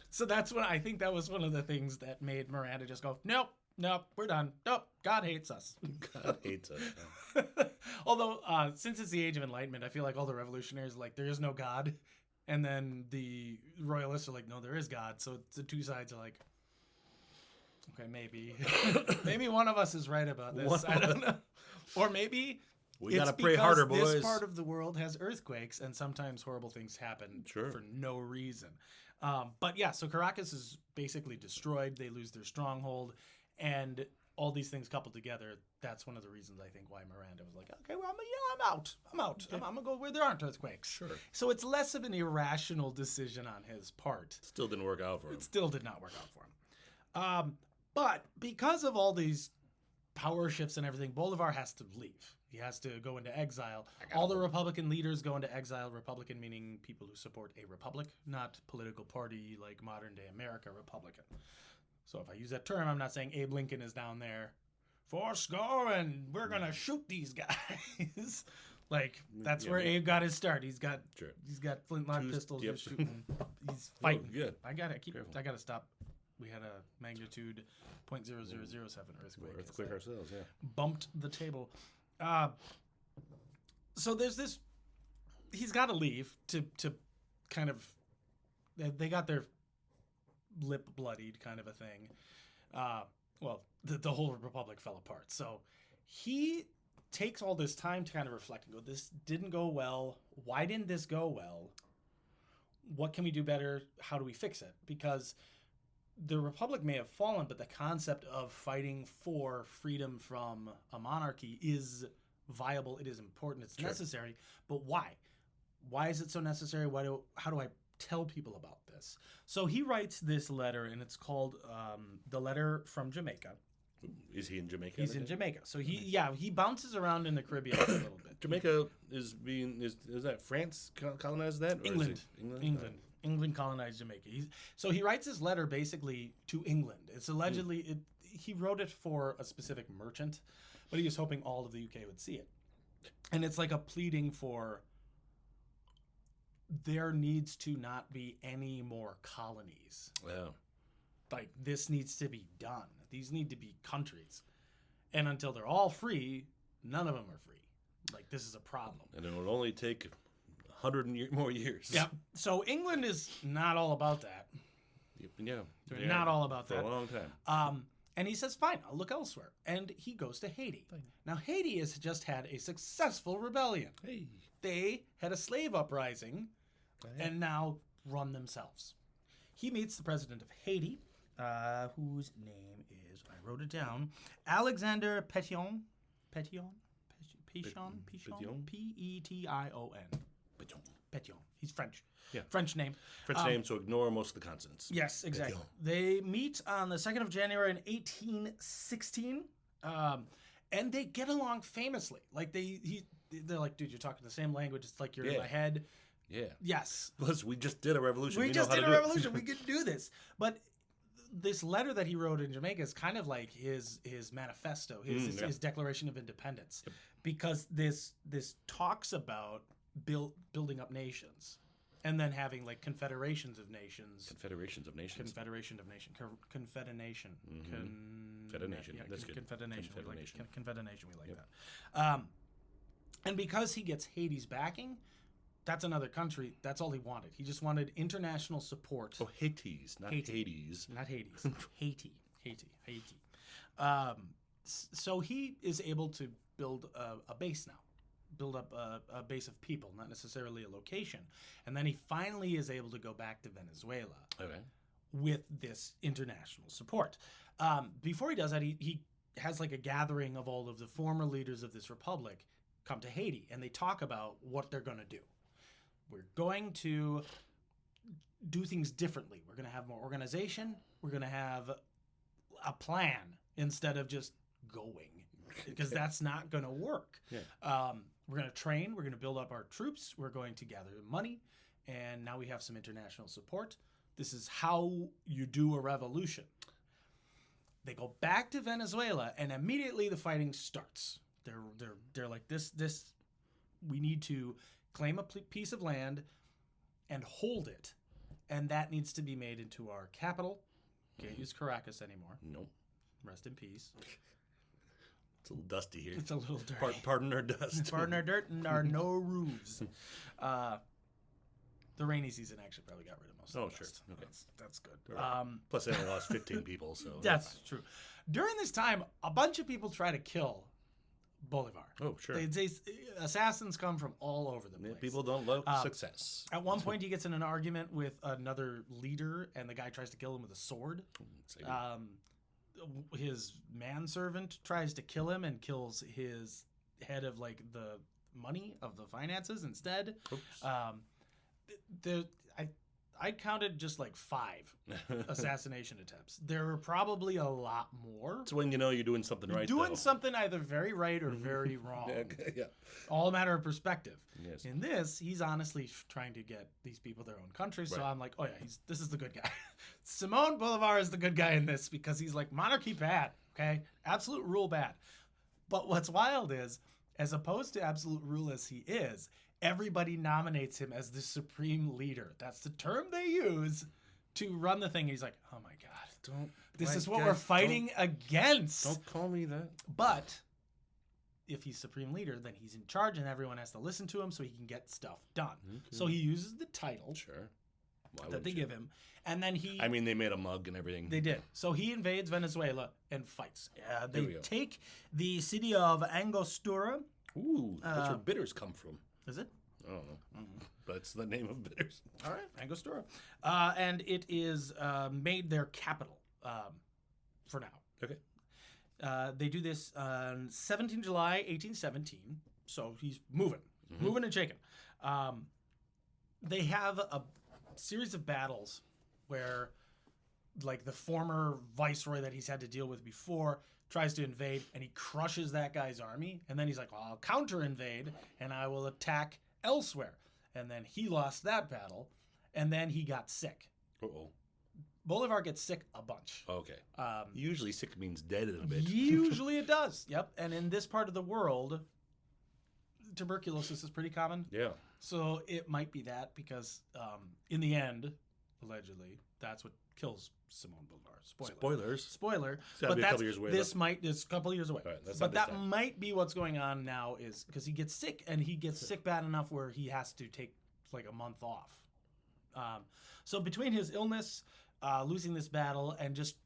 So that's when I think that was one of the things that made Miranda just go, nope, we're done. Nope, God hates us. God hates us. Although, since it's the Age of Enlightenment, I feel like all the revolutionaries are like, there is no God. And then the royalists are like, no, there is God. So the two sides are like, Okay, maybe. Maybe one of us is right about this. I don't know. Or maybe We got to pray harder, boys. This part of the world has earthquakes, and sometimes horrible things happen for no reason. But yeah, so Caracas is basically destroyed. They lose their stronghold, and all these things coupled together, that's one of the reasons I think why Miranda was like, okay, well, I'm out. Okay. I'm going to go where there aren't earthquakes. Sure. So it's less of an irrational decision on his part. Still didn't work out for him. It still did not work out for him. But because of all these power shifts and everything, Bolivar has to leave. He has to go into exile. All the Republican leaders go into exile. Republican meaning people who support a republic, not political party like modern day America Republican. So if I use that term, I'm not saying Abe Lincoln is down there, fourscore, and we're going to shoot these guys. Like, that's where Abe got his start. He's got flintlock pistols. He's shooting. He's fighting. Good. I got to stop. We had a magnitude 0.0007 earthquake. Earthquake ourselves, yeah. Bumped the table. So there's this. He's got to leave to kind of. They got their lip bloodied, kind of a thing. Well, the whole republic fell apart. So he takes all this time to kind of reflect and go, this didn't go well. Why didn't this go well? What can we do better? How do we fix it? Because the republic may have fallen, but the concept of fighting for freedom from a monarchy is viable. It is important. It's necessary. But why? Why is it so necessary? How do I tell people about this? So he writes this letter, and it's called The Letter from Jamaica. Is he in Jamaica? He's in Jamaica. So he bounces around in the Caribbean a little bit. Jamaica is that France colonized that? Or England. England. England colonized Jamaica. So he writes his letter basically to England. It's allegedly he wrote it for a specific merchant, but he was hoping all of the UK would see it. And it's like a pleading for there needs to not be any more colonies. Yeah. Like, this needs to be done. These need to be countries. And until they're all free, none of them are free. Like, this is a problem. And it will only take 100 more years. Yeah. So England is not all about that. Yeah. They're not all about that. For a long time. And he says, fine, I'll look elsewhere. And he goes to Haiti. Now, Haiti has just had a successful rebellion. Hey. They had a slave uprising and now run themselves. He meets the president of Haiti, whose name is, I wrote it down, Alexander Petion. Petion? P-E-T-I-O-N. Petion. He's French. Yeah. French name. French name, so ignore most of the consonants. Yes, exactly. Petion. They meet on the 2nd of January in 1816, and they get along famously. Like, they're like, dude, you're talking the same language. It's like you're in my head. Yeah. Yes. Plus, we just did a revolution. We just did a revolution. We could do this. But this letter that he wrote in Jamaica is kind of like his manifesto, his Declaration of Independence, because this talks about building up nations, and then having like confederations of nations. Confederation of nations. Confederation. Confederation. Yeah, That's good. Confederation. We like Confederation. Confederation. We like that. And because he gets Haiti's backing, that's another country. That's all he wanted. He just wanted international support. Oh, Hades, not Hades. Not Hades. Haiti. So he is able to build a base now. Build up a base of people, not necessarily a location. And then he finally is able to go back to Venezuela with this international support. Before he does that, he has like a gathering of all of the former leaders of this republic come to Haiti, and they talk about what they're going to do. We're going to do things differently. We're going to have more organization. We're going to have a plan instead of just going, because that's not going to work. Yeah. We're going to train. We're going to build up our troops. We're going to gather money. And now we have some international support. This is how you do a revolution. They go back to Venezuela, and immediately the fighting starts. They're like, this. We need to claim a piece of land and hold it, and that needs to be made into our capital. Can't use Caracas anymore. Nope. Rest in peace. It's a little dusty here. It's a little dirty. Pardon our dust. Pardon our dirt and our no roofs. The rainy season actually probably got rid of most of the sure. dust. Okay. That's good. Right. Plus, they only lost 15 people, so That's true. During this time, a bunch of people try to kill Bolivar. Oh, sure. Assassins come from all over the place. People don't love success. At one point, he gets in an argument with another leader, and the guy tries to kill him with a sword. His manservant tries to kill him and kills his head of like the money of the finances instead. I counted just like 5 assassination attempts. There were probably a lot more. It's when you know you're doing something right. Doing something either very right or very wrong. Yeah. All a matter of perspective. Yes. In this, he's honestly trying to get these people their own country. So I'm like, oh yeah, this is the good guy. Simon Bolivar is the good guy in this because he's like monarchy bad. Okay, absolute rule bad. But what's wild is, as opposed to absolute rule as he is, everybody nominates him as the supreme leader. That's the term they use to run the thing. And he's like, oh my God, this is what we're fighting against. Don't call me that. But if he's supreme leader, then he's in charge and everyone has to listen to him so he can get stuff done. Okay. So he uses the title that they give him. And then they made a mug and everything. They did. So he invades Venezuela and fights. They take the city of Angostura. Ooh, that's where bitters come from. Is it? I don't know. But it's the name of bitters. All right, Angostura. And it is made their capital for now. Okay. They do this on 17 July, 1817. So he's moving and shaking. They have a series of battles where, like, the former viceroy that he's had to deal with before tries to invade, and he crushes that guy's army. And then he's like, well, I'll counter-invade, and I will attack elsewhere. And then he lost that battle, and then he got sick. Uh-oh. Bolivar gets sick a bunch. Okay. Usually sick means dead in a bit. Usually it does. Yep. And in this part of the world, tuberculosis is pretty common. Yeah. So it might be that because in the end, allegedly, that's what kills Simon Bolivar. Spoiler. But that's, this is a couple of years away. Right, but that might be what's going on now is because he gets sick and he gets sick bad enough where he has to take like a month off. So between his illness, losing this battle, and just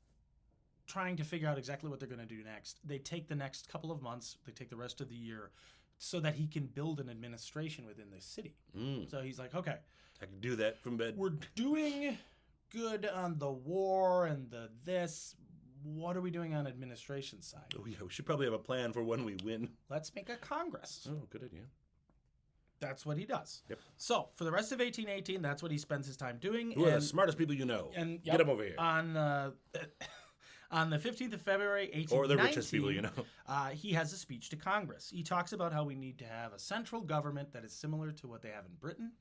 trying to figure out exactly what they're going to do next, they take the next couple of months, they take the rest of the year so that he can build an administration within the city. So he's like, okay, I can do that from bed. We're doing good on the war and the this. What are we doing on administration side? Oh yeah, we should probably have a plan for when we win. Let's make a Congress. Oh, good idea. That's what he does. Yep. So for the rest of 1818, that's what he spends his time doing. Who are the smartest people you know? And get them over here. On the 15th of February, 1819, or the richest people you know, he has a speech to Congress. He talks about how we need to have a central government that is similar to what they have in Britain,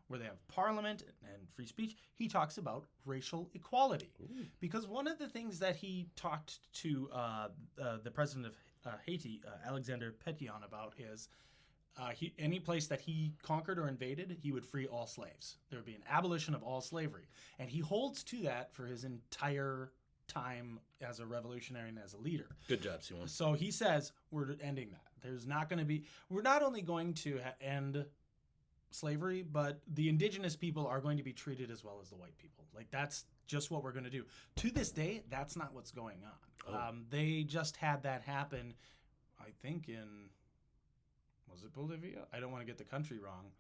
where they have parliament and free speech. He talks about racial equality. Because one of the things that he talked to the president of Haiti, Alexander Pétion, about is any place that he conquered or invaded, he would free all slaves. There would be an abolition of all slavery. And he holds to that for his entire time as a revolutionary and as a leader. Good job, Simon. So he says we're ending that. There's not going to be. We're not only going to end slavery, but the indigenous people are going to be treated as well as the white people. Like that's just what we're going to do. To this day, that's not what's going on. They just had that happen. I think was it Bolivia? I don't want to get the country wrong.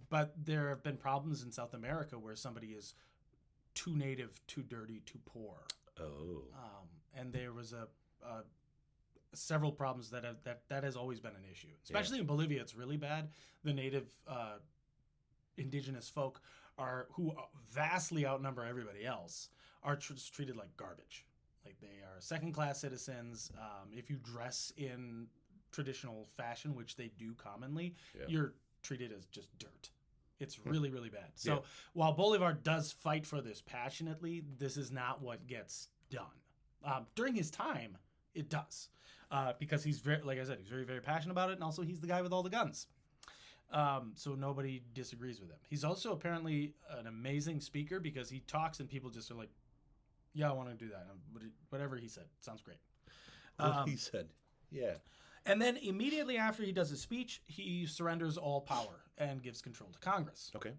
But there have been problems in South America where somebody is too native, too dirty, too poor. And there was several problems that has always been an issue. Especially in Bolivia, it's really bad. The native indigenous folk who vastly outnumber everybody else are treated like garbage. Like they are second-class citizens. If you dress in traditional fashion, which they do commonly, you're treated as just dirt. It's really, really bad. So while Bolivar does fight for this passionately, this is not what gets done. During his time, it does. Because he's very, like I said, he's very, very passionate about it. And also he's the guy with all the guns. So nobody disagrees with him. He's also apparently an amazing speaker because he talks and people just are like, yeah, I want to do that. Whatever he said. Sounds great. What he said. Yeah. And then immediately after he does his speech, he surrenders all power and gives control to Congress. Okay.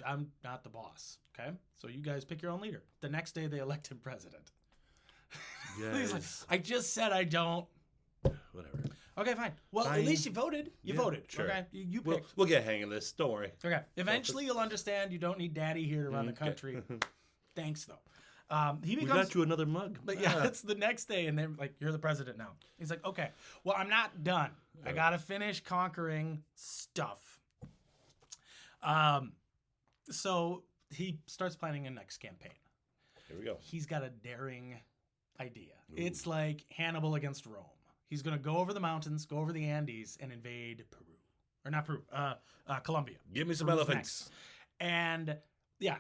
I'm not the boss. Okay, so you guys pick your own leader. The next day they elect him president. He's like, I just said I don't. Whatever. Okay, fine. Well, Fine. at least you voted. You voted. Sure. Okay, you picked. We'll get a hang of this. Don't worry. Okay. Eventually, you'll understand. You don't need Daddy here to run the country. Thanks, though. He We becomes. got you another mug. But yeah, it's the next day, and they're like, "You're the president now." He's like, "Okay, well, I'm not done. I gotta finish conquering stuff." So he starts planning a next campaign. Here we go. He's got a daring idea. It's like Hannibal against Rome. He's gonna go over the mountains, go over the Andes, and invade Peru, or not Peru, Colombia. Give me some Peru's elephants. next. And yeah,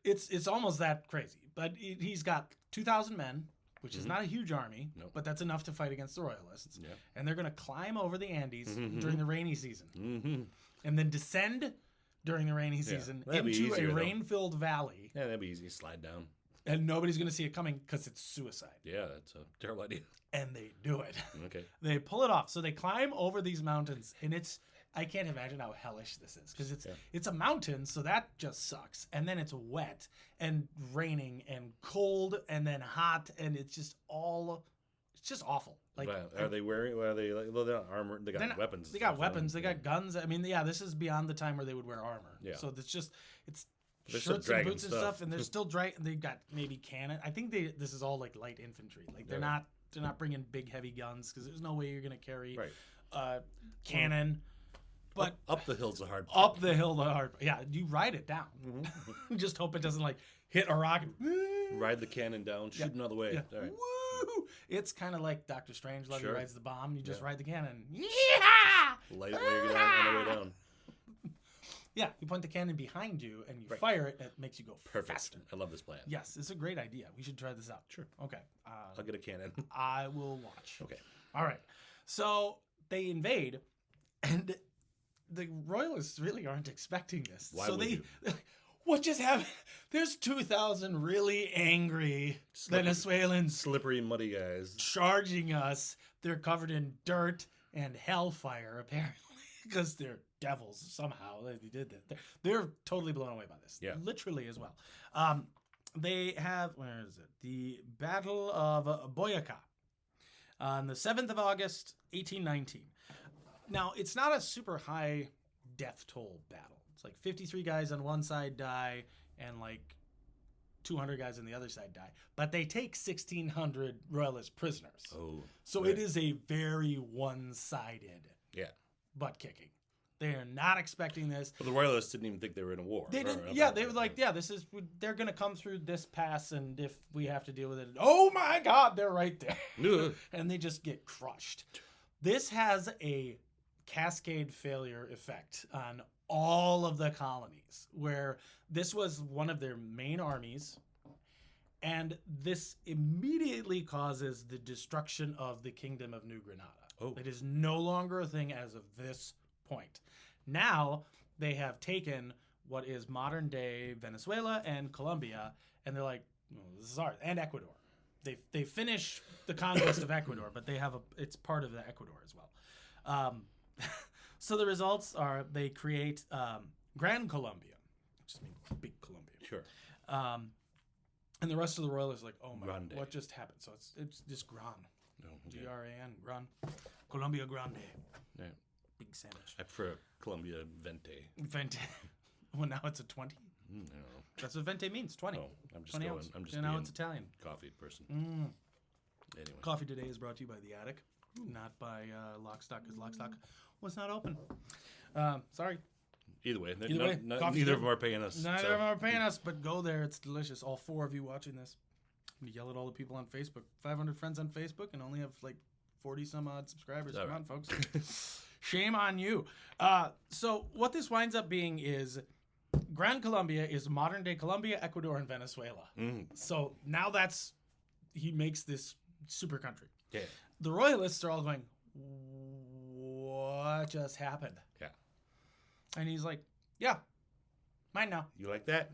it's almost that crazy. But he's got 2,000 men, which is not a huge army, but that's enough to fight against the royalists. Yeah. And they're gonna climb over the Andes during the rainy season, Mm-hmm. and then descend during the rainy season That'd be into a easier, though. rain-filled valley, Yeah, that'd be easy. Slide down. and nobody's gonna see it coming because it's suicide. Yeah, that's a terrible idea. And they do it. Okay. They pull it off. So they climb over these mountains, and I can't imagine how hellish this is because it's a mountain, so that just sucks. And then it's wet and raining and cold and then hot, and it's just awful. Like, Are they wearing? Are they like? Well, they're not armored. They got weapons. They got weapons. They got guns. I mean, yeah, this is beyond the time where they would wear armor. Yeah. So it's They're still shirts and dragging boots and stuff. stuff, and they're still dragging. They got maybe cannon. I think this is all like light infantry. Like they're not bringing big heavy guns because there's no way you're gonna carry cannon. But up the hill's the hard. Up the hill, the hard. Yeah, you ride it down. Just hope it doesn't like hit a rock. And, Ride the cannon down, shoot anwn way. yeah. All right. Woo! It's kind of like Dr. Strangelove. He Sure. rides the bomb. You just Yeah. ride the cannon. Yeah. Light it while you're on the way down. Yeah, you point the cannon behind you and you fire it. It makes you go Perfect. faster. I love this plan. Yes, it's a great idea. We should try this out. Sure. Okay. I'll get a cannon. I will watch. Okay. All right. So they invade, and the royalists really aren't expecting this. Why so would you? What just happened? There's 2,000 really angry Venezuelans Slippery, muddy guys. charging us. They're covered in dirt and hellfire, apparently, because they're devils somehow. They did that. They're totally blown away by this. Yeah. Literally as well. They have, where is it? The Battle of Boyacá on the 7th of August, 1819. Now, it's not a super high death toll battle. It's like 53 guys on one side die and like 200 guys on the other side die. But they take 1,600 royalist prisoners. Oh. So it is a very one-sided butt kicking. They are not expecting this. Well, the royalists didn't even think they were in a war. They didn't. Yeah, they were like, yeah, they're gonna come through this pass, and if we have to deal with it, oh my God, they're right there, and they just get crushed. This has a cascade failure effect on all of the colonies, where this was one of their main armies, and this immediately causes the destruction of the Kingdom of New Granada. Oh. It is no longer a thing as of this point. Now they have taken what is modern day Venezuela and Colombia, and they're like, well, this is ours, and Ecuador. They finish the conquest of Ecuador, but it's part of the Ecuador as well. So the results are they create Gran Colombia, which just means big Colombia. Sure. And the rest of the royalists are like, oh my Grande. God, what just happened? So it's just Gran. No, okay. Gran, Gran. Colombia Grande. Yeah. Big sandwich. I prefer Colombia Vente. Vente. Well, now it's a 20. I don't know. That's what Vente means, 20. No, I'm just 20 going. ounce. I'm just And now being it's Italian. coffee person. Anyway. Coffee today is brought to you by The Attic, not by Lockstock, because Lockstock was not open. Sorry. Either way, Either way, coffee's neither good. of them are paying us. Neither so. of them are paying us, but go there. It's delicious. All 4 of you watching this. I'm going to yell at all the people on Facebook. 500 friends on Facebook and only have like 40 some odd subscribers. All Come right. on, folks. Shame on you. So what this winds up being is Gran Colombia is modern day Colombia, Ecuador, and Venezuela. So now he makes this super country. Yeah. The royalists are all going, what just happened? Yeah. And he's like, yeah, mine now. You like that?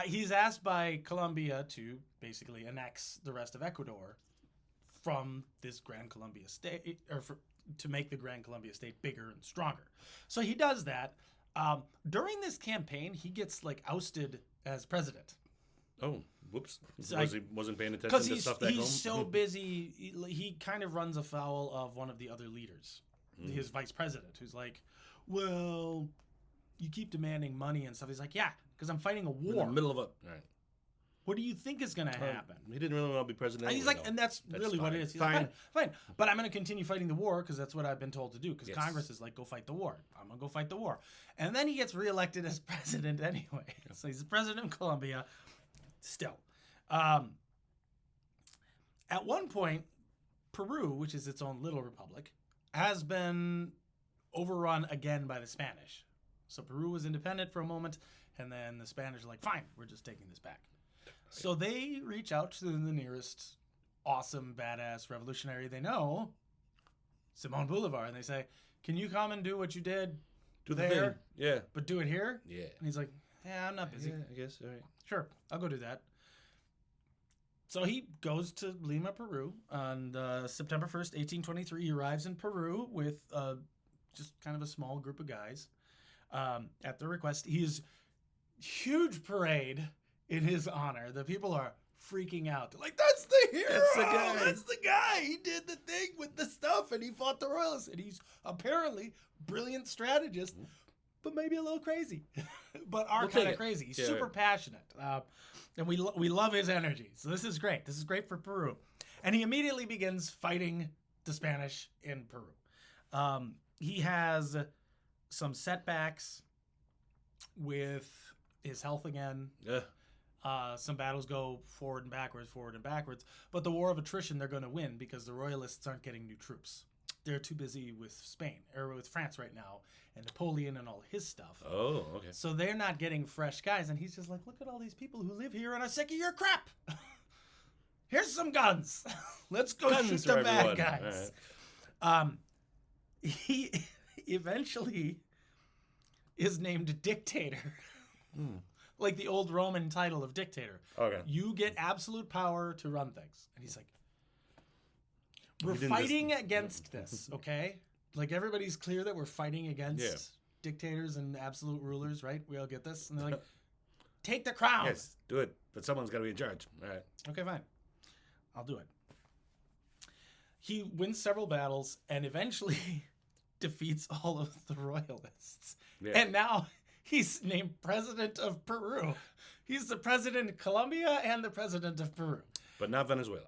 He's asked by Colombia to basically annex the rest of Ecuador from this Grand Columbia state, to make the Grand Columbia state bigger and stronger. So he does that. During this campaign, he gets like ousted as president. Oh, whoops! So He wasn't paying attention Because to stuff back home. he's so busy, he kind of runs afoul of one of the other leaders, his vice president, who's like, well, you keep demanding money and stuff. He's like, yeah, because I'm fighting a war. In the middle of a. All right. What do you think is going to happen? He didn't really want to be president. And he's anyway, like, though. and that's really what fine. it is. He's Fine. like, fine. But I'm going to continue fighting the war because that's what I've been told to do. Because Yes. Congress is like, go fight the war. I'm going to go fight the war. And then he gets reelected as president anyway. So he's the president of Colombia still. At one point, Peru, which is its own little republic, has been overrun again by the Spanish. So Peru was independent for a moment, and then the Spanish are like, fine, we're just taking this back. So they reach out to the nearest awesome, badass revolutionary they know, Simon Bolivar, and they say, can you come and do what you did Do the there, thing. Yeah. but do it here? Yeah. And he's like, yeah, I'm not busy. Yeah, I guess. All right. Sure, I'll go do that. So he goes to Lima, Peru on September 1st, 1823. He arrives in Peru with just kind of a small group of guys. At the request, he is huge parade in his honor. The people are freaking out. They're like, that's the hero! That's the guy. That's the guy! He did the thing with the stuff, and he fought the royalists, and he's apparently brilliant strategist, but maybe a little crazy. But are We'll kind take of it. crazy. He's Yeah, super right. passionate. And we love his energy. So this is great. This is great for Peru. And he immediately begins fighting the Spanish in Peru. He has some setbacks with his health again. Yeah. Some battles go forward and backwards. But the war of attrition they're going to win because the royalists aren't getting new troops. They're too busy with Spain or with France right now and Napoleon and all his stuff. Oh, okay. So they're not getting fresh guys. And he's just like, look at all these people who live here and are sick of your crap. Here's some guns. Let's go Guns shoot for the bad everyone. guys. All He eventually is named dictator. Like the old Roman title of dictator. Okay. You get absolute power to run things. And he's like, we're didn't fighting against this, okay? Like everybody's clear that we're fighting against dictators and absolute rulers, right? We all get this. And they're like, take the crown. Yes, do it. But someone's got to be in charge. All right. Okay, fine. I'll do it. He wins several battles and eventually defeats all of the royalists. Yeah. And now he's named president of Peru. He's the president of Colombia and the president of Peru. But not Venezuela.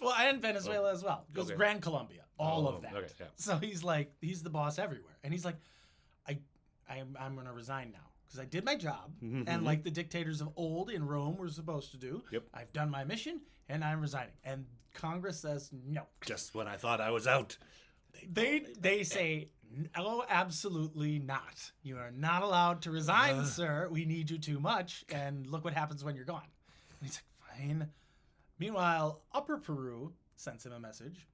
Well, and Venezuela as well. Goes Okay. Grand Colombia, all of that. Okay, yeah. So he's like, he's the boss everywhere. And he's like, I'm going to resign now because I did my job. And like the dictators of old in Rome were supposed to do, Yep. I've done my mission and I'm resigning. And Congress says no. Just when I thought I was out. They say, no, absolutely not. You are not allowed to resign, sir. We need you too much. And look what happens when you're gone. And he's like, fine. Meanwhile, Upper Peru sends him a message.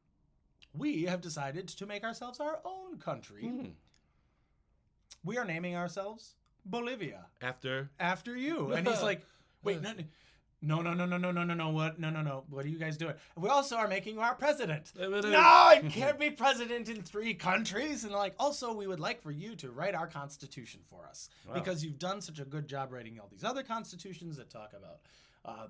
We have decided to make ourselves our own country. We are naming ourselves Bolivia after you. And he's like, wait, no. What? No. What are you guys doing? We also are making you our president. No, you can't be president in 3 countries. And like, also, we would like for you to write our constitution for us because you've done such a good job writing all these other constitutions that talk about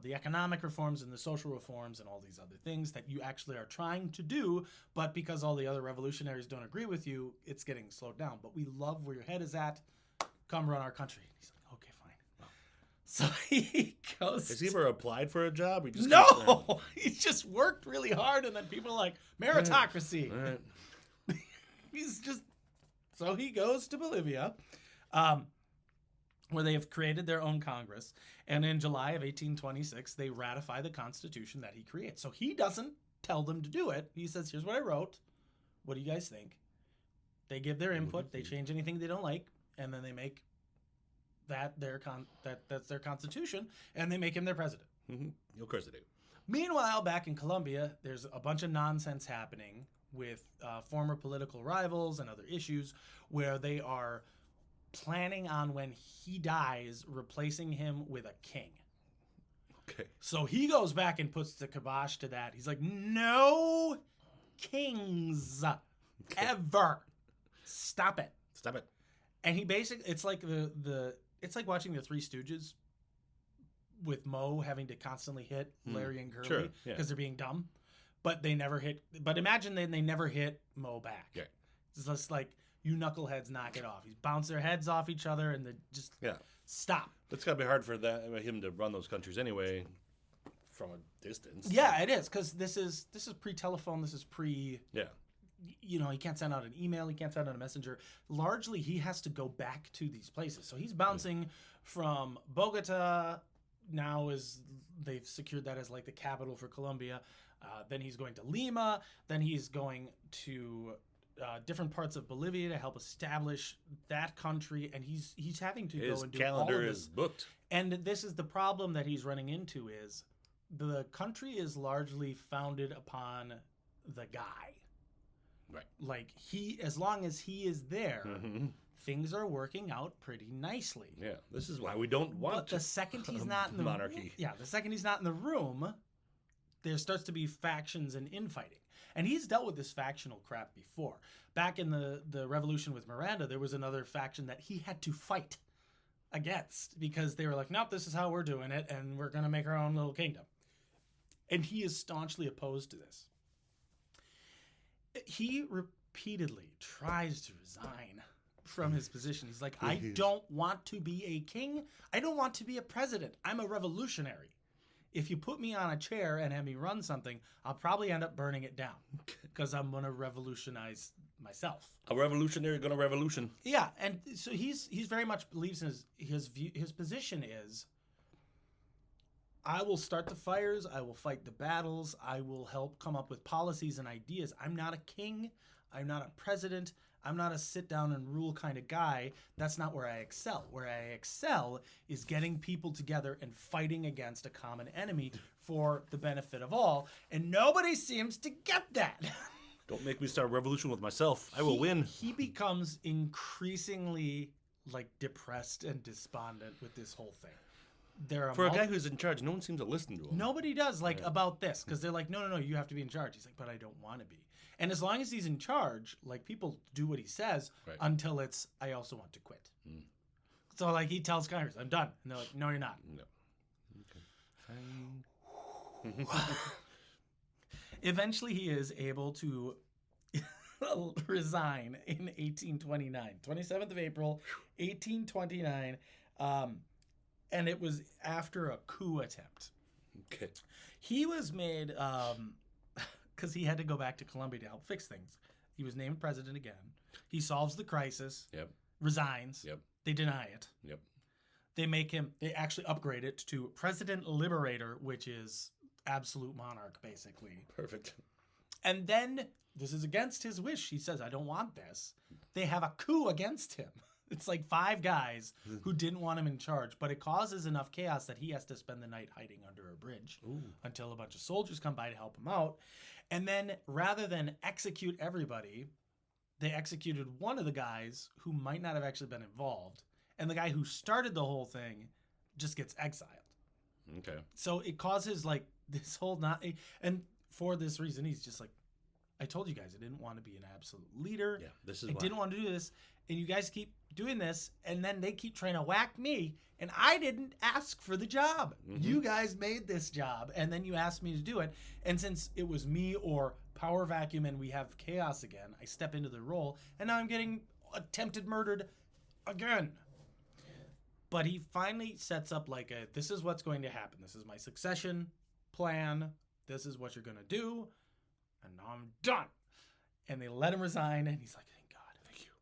the economic reforms and the social reforms and all these other things that you actually are trying to do. But because all the other revolutionaries don't agree with you, it's getting slowed down. But we love where your head is at. Come run our country. And he's like, okay, fine. So he goes. Has he ever applied for a job? Or just No, he just worked really hard, and then people are like meritocracy. All right. He's just so he goes to Bolivia, where they have created their own Congress, and in July of 1826 they ratify the Constitution that he creates. So he doesn't tell them to do it. He says, "Here's what I wrote. What do you guys think?" They give their input. They change anything they don't like, and then they make that's their constitution, and they make him their president. Mm-hmm. Of course they do. Meanwhile, back in Colombia, there's a bunch of nonsense happening with former political rivals and other issues where they are planning on when he dies, replacing him with a king. Okay. So he goes back and puts the kibosh to that. He's like, no kings ever. Stop it. Stop it. And he basically, it's like it's like watching the Three Stooges with Moe having to constantly hit Larry and Curly because they're being dumb, but they never hit. But imagine they never hit Moe back. Yeah. It's just like, you knuckleheads, knock it off. He's bounce their heads off each other and they just stop. It's got to be hard for him to run those countries anyway from a distance. Yeah, it is, because this is pre-telephone. This is pre. Yeah. You know, he can't send out an email. He can't send out a messenger. Largely, he has to go back to these places. So he's bouncing from Bogota. Now they've secured that as like the capital for Colombia. Then he's going to Lima. Then he's going to different parts of Bolivia to help establish that country. And he's having to go and do all of this. His calendar is booked. And this is the problem that he's running into, is the country is largely founded upon the guy. Right. Like, as long as he is there, things are working out pretty nicely. Yeah. This is why we don't want the second he's not in the monarchy. the second he's not in the room, there starts to be factions and infighting. And he's dealt with this factional crap before. Back in the revolution with Miranda, there was another faction that he had to fight against because they were like, nope, this is how we're doing it, and we're going to make our own little kingdom. And he is staunchly opposed to this. He repeatedly tries to resign from his position. He's like, I don't want to be a king. I don't want to be a president. I'm a revolutionary. If you put me on a chair and have me run something, I'll probably end up burning it down because I'm going to revolutionize myself. A revolutionary gonna revolution. Yeah, and so he's very much believes in his position is, I will start the fires, I will fight the battles, I will help come up with policies and ideas. I'm not a king, I'm not a president, I'm not a sit down and rule kind of guy. That's not where I excel. Where I excel is getting people together and fighting against a common enemy for the benefit of all. And nobody seems to get that. Don't make me start a revolution with myself. I will win. He becomes increasingly like depressed and despondent with this whole thing. For a guy who's in charge, no one seems to listen to him. Nobody does, about this, because they're like, no, you have to be in charge. He's like, but I don't want to be. And as long as he's in charge, like, people do what he says until it's, I also want to quit. So, like, he tells Congress, I'm done. And they're like, no, you're not. No. Okay. Fine. Eventually, he is able to resign in 1829. 27th of April, 1829. And it was after a coup attempt. Okay. He was made, because he had to go back to Colombia to help fix things. He was named president again. He solves the crisis. Yep. Resigns. Yep. They deny it. Yep. They actually upgrade it to President Liberator, which is absolute monarch, basically. Perfect. And then, this is against his wish. He says, I don't want this. They have a coup against him. It's like 5 guys who didn't want him in charge, but it causes enough chaos that he has to spend the night hiding under a bridge until a bunch of soldiers come by to help him out. And then, rather than execute everybody, they executed one of the guys who might not have actually been involved. And the guy who started the whole thing just gets exiled. Okay. So it causes like this whole and for this reason, he's just like, I told you guys I didn't want to be an absolute leader. Yeah, this is I didn't want to do this. And you guys keep doing this, and then they keep trying to whack me, and I didn't ask for the job. You guys made this job, and then you asked me to do it. And since it was me or power vacuum and we have chaos again, I step into the role, and now I'm getting attempted murdered again. But he finally sets up like this is what's going to happen. This is my succession plan. This is what you're going to do. And now I'm done. And they let him resign, and he's like, thank God. Thank you.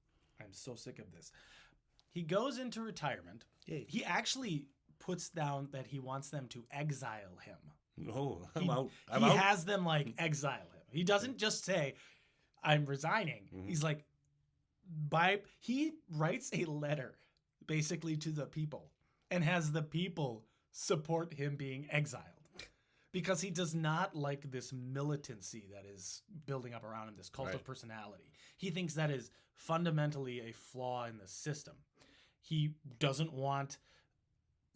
I'm so sick of this. He goes into retirement. Yay. He actually puts down that he wants them to exile him. No, I'm out. He has them like exile him. He doesn't just say, I'm resigning. He's like, he writes a letter basically to the people and has the people support him being exiled. Because he does not like this militancy that is building up around him, this cult of personality. He thinks that is fundamentally a flaw in the system. He doesn't want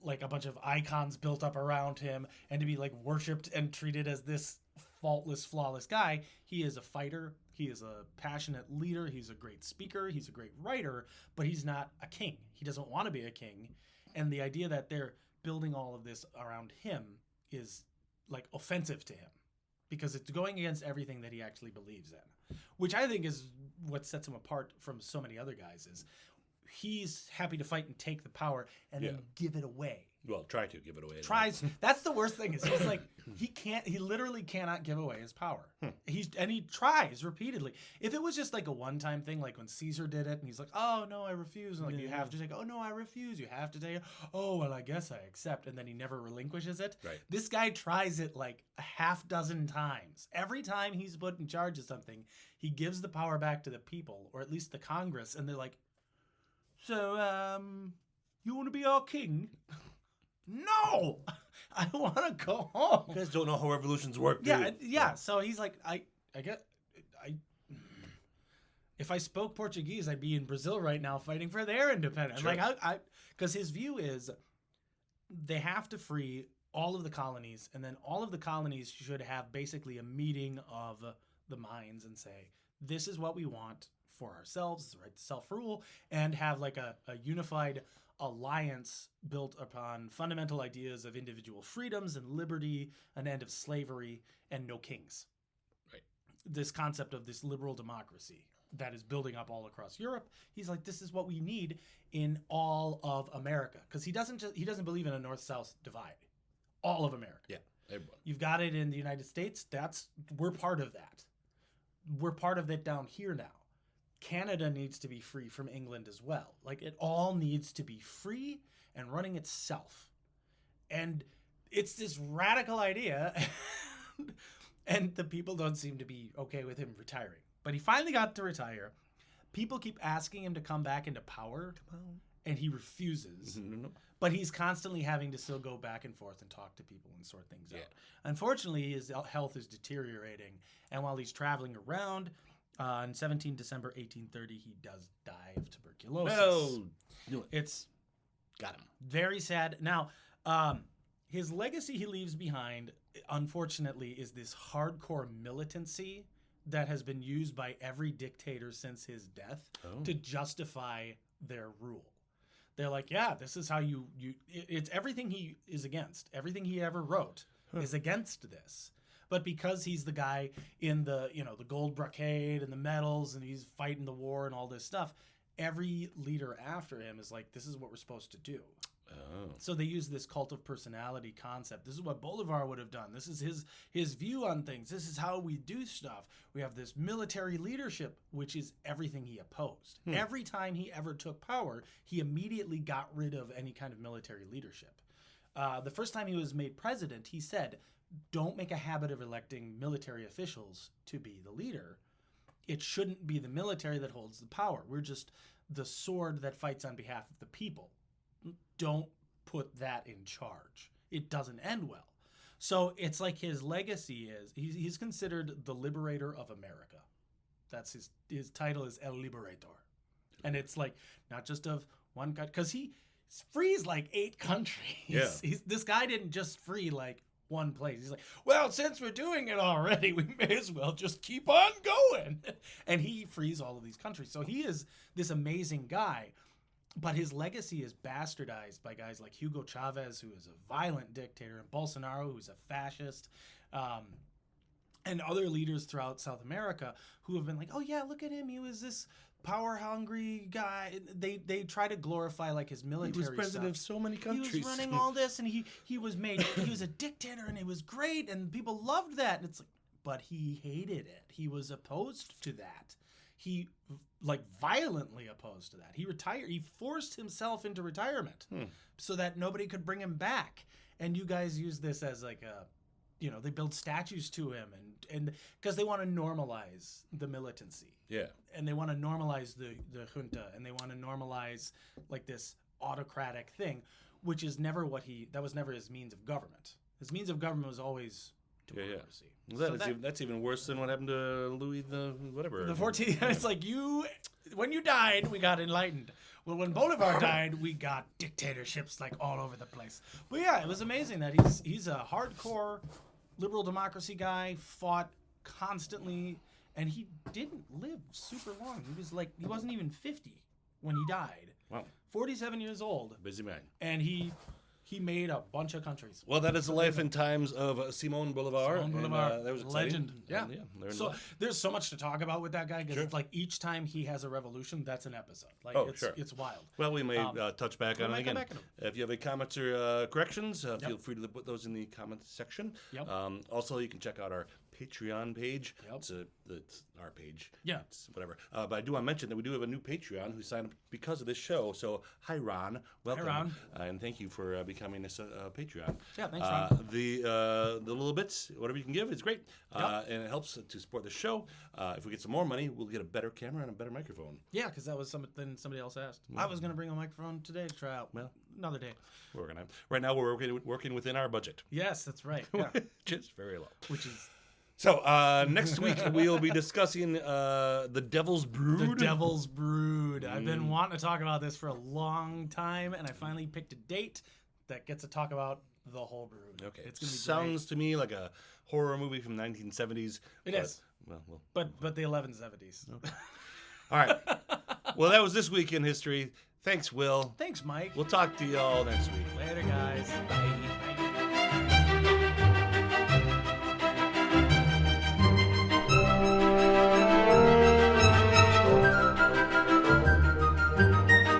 like a bunch of icons built up around him and to be like worshipped and treated as this faultless, flawless guy. He is a fighter. He is a passionate leader. He's a great speaker. He's a great writer, but he's not a king. He doesn't want to be a king. And the idea that they're building all of this around him is like offensive to him because it's going against everything that he actually believes in, which I think is what sets him apart from so many other guys is he's happy to fight and take the power and then give it away. Well, try to give it away. Tries. That's the worst thing is he's like, he literally cannot give away his power. He tries repeatedly. If it was just like a one-time thing, like when Caesar did it and he's like, oh no, I refuse. And like you have to take, oh no, I refuse. You have to take it. Oh, well, I guess I accept. And then he never relinquishes it. Right. This guy tries it like a half dozen times. Every time he's put in charge of something, he gives the power back to the people, or at least the Congress, and they're like, so, you want to be our king? No, I want to go home. You guys don't know how revolutions work, do you? Yeah. So he's like, if I spoke Portuguese, I'd be in Brazil right now fighting for their independence. Sure. Like, because his view is they have to free all of the colonies, and then all of the colonies should have basically a meeting of the minds and say, this is what we want for ourselves, the right to self-rule, and have like a unified alliance built upon fundamental ideas of individual freedoms and liberty, an end of slavery, and no kings. Right. This concept of this liberal democracy that is building up all across Europe. He's like, this is what we need in all of America, because he doesn't believe in a north-south divide. All of America. Yeah, everyone. You've got it in the United States. We're part of that. We're part of it down here now. Canada needs to be free from England as well. Like, it all needs to be free and running itself. And it's this radical idea, and the people don't seem to be okay with him retiring. But he finally got to retire. People keep asking him to come back into power, and he refuses. No. But he's constantly having to still go back and forth and talk to people and sort things out. Unfortunately, his health is deteriorating, and while he's traveling around, on 17 December 1830, he does die of tuberculosis. No. It's Got him. very sad. Now, his legacy he leaves behind, unfortunately, is this hardcore militancy that has been used by every dictator since his death to justify their rule. They're like, yeah, this is how it's everything he is against. Everything he ever wrote is against this. But because he's the guy in the gold brocade and the medals and he's fighting the war and all this stuff, every leader after him is like, this is what we're supposed to do. Oh. So they use this cult of personality concept. This is what Bolivar would have done. This is his view on things. This is how we do stuff. We have this military leadership, which is everything he opposed. Every time he ever took power, he immediately got rid of any kind of military leadership. The first time he was made president, he said, don't make a habit of electing military officials to be the leader. It shouldn't be the military that holds the power. We're just the sword that fights on behalf of the people. Don't put that in charge. It doesn't end well. So it's like his legacy is, he's considered the liberator of America. That's his title is El Liberator. And it's like, not just of one country, because he frees like 8 countries. Yeah. This guy didn't just free like one place. He's like, well, since we're doing it already, we may as well just keep on going. And he frees all of these countries. So he is this amazing guy, but his legacy is bastardized by guys like Hugo Chavez, who is a violent dictator, and Bolsonaro, who's a fascist, and other leaders throughout South America who have been like, oh yeah, look at him. He was this power-hungry guy. They try to glorify like his military. He was president stuff. of so many countries. He was running all this, and he was a dictator, and it was great, and people loved that. And it's like, but he hated it. He was opposed to that. He like violently opposed to that. He retired. He forced himself into retirement so that nobody could bring him back. And you guys use this as like a, they build statues to him, and because they want to normalize the militancy. Yeah. And they want to normalize the junta, and they want to normalize like this autocratic thing, which is never that was never his means of government. His means of government was always democracy. Well, that's even worse than what happened to Louis the whatever. The 14th. It's like when you died, we got enlightened. Well, when Bolivar died, we got dictatorships like all over the place. But yeah, it was amazing that he's a hardcore liberal democracy guy, fought constantly, and he didn't live super long. He wasn't even 50 when he died. Wow. 47 years old. Busy man. And he made a bunch of countries. Well, that is the life and times of Simon Bolivar. Simon Bolivar, and, that was legend. Yeah. learned a So lot. there's so much to talk about with that guy because Sure. each time he has a revolution, that's an episode. Sure. It's wild. Well, we may touch back on it might come again. back on If you have any comments or corrections, feel free to put those in the comments section. Yep. Also, you can check out our Patreon page. Yep. It's our page. Yeah. It's whatever. But I do want to mention that we do have a new Patreon who signed up because of this show. So, hi, Ron. Welcome. Ron. And thank you for becoming a Patreon. Yeah, thanks, Ron. The little bits, whatever you can give, it's great. Yep. And it helps to support the show. If we get some more money, we'll get a better camera and a better microphone. Yeah, because that was something somebody else asked. I was going to bring a microphone today to try out. Well, another day. We're working on it. Right now, we're working within our budget. Yes, that's right. Yeah. Which is very low. Which is So next week we will be discussing the Devil's Brood. The Devil's Brood. I've been wanting to talk about this for a long time, and I finally picked a date that gets to talk about the whole brood. Okay, It's gonna be sounds to me like a horror movie from 1970s. It is. Well, But the 1170s. okay. All right. Well, that was this week in history. Thanks, Will. Thanks, Mike. We'll talk to you all next week. Later, guys. Bye.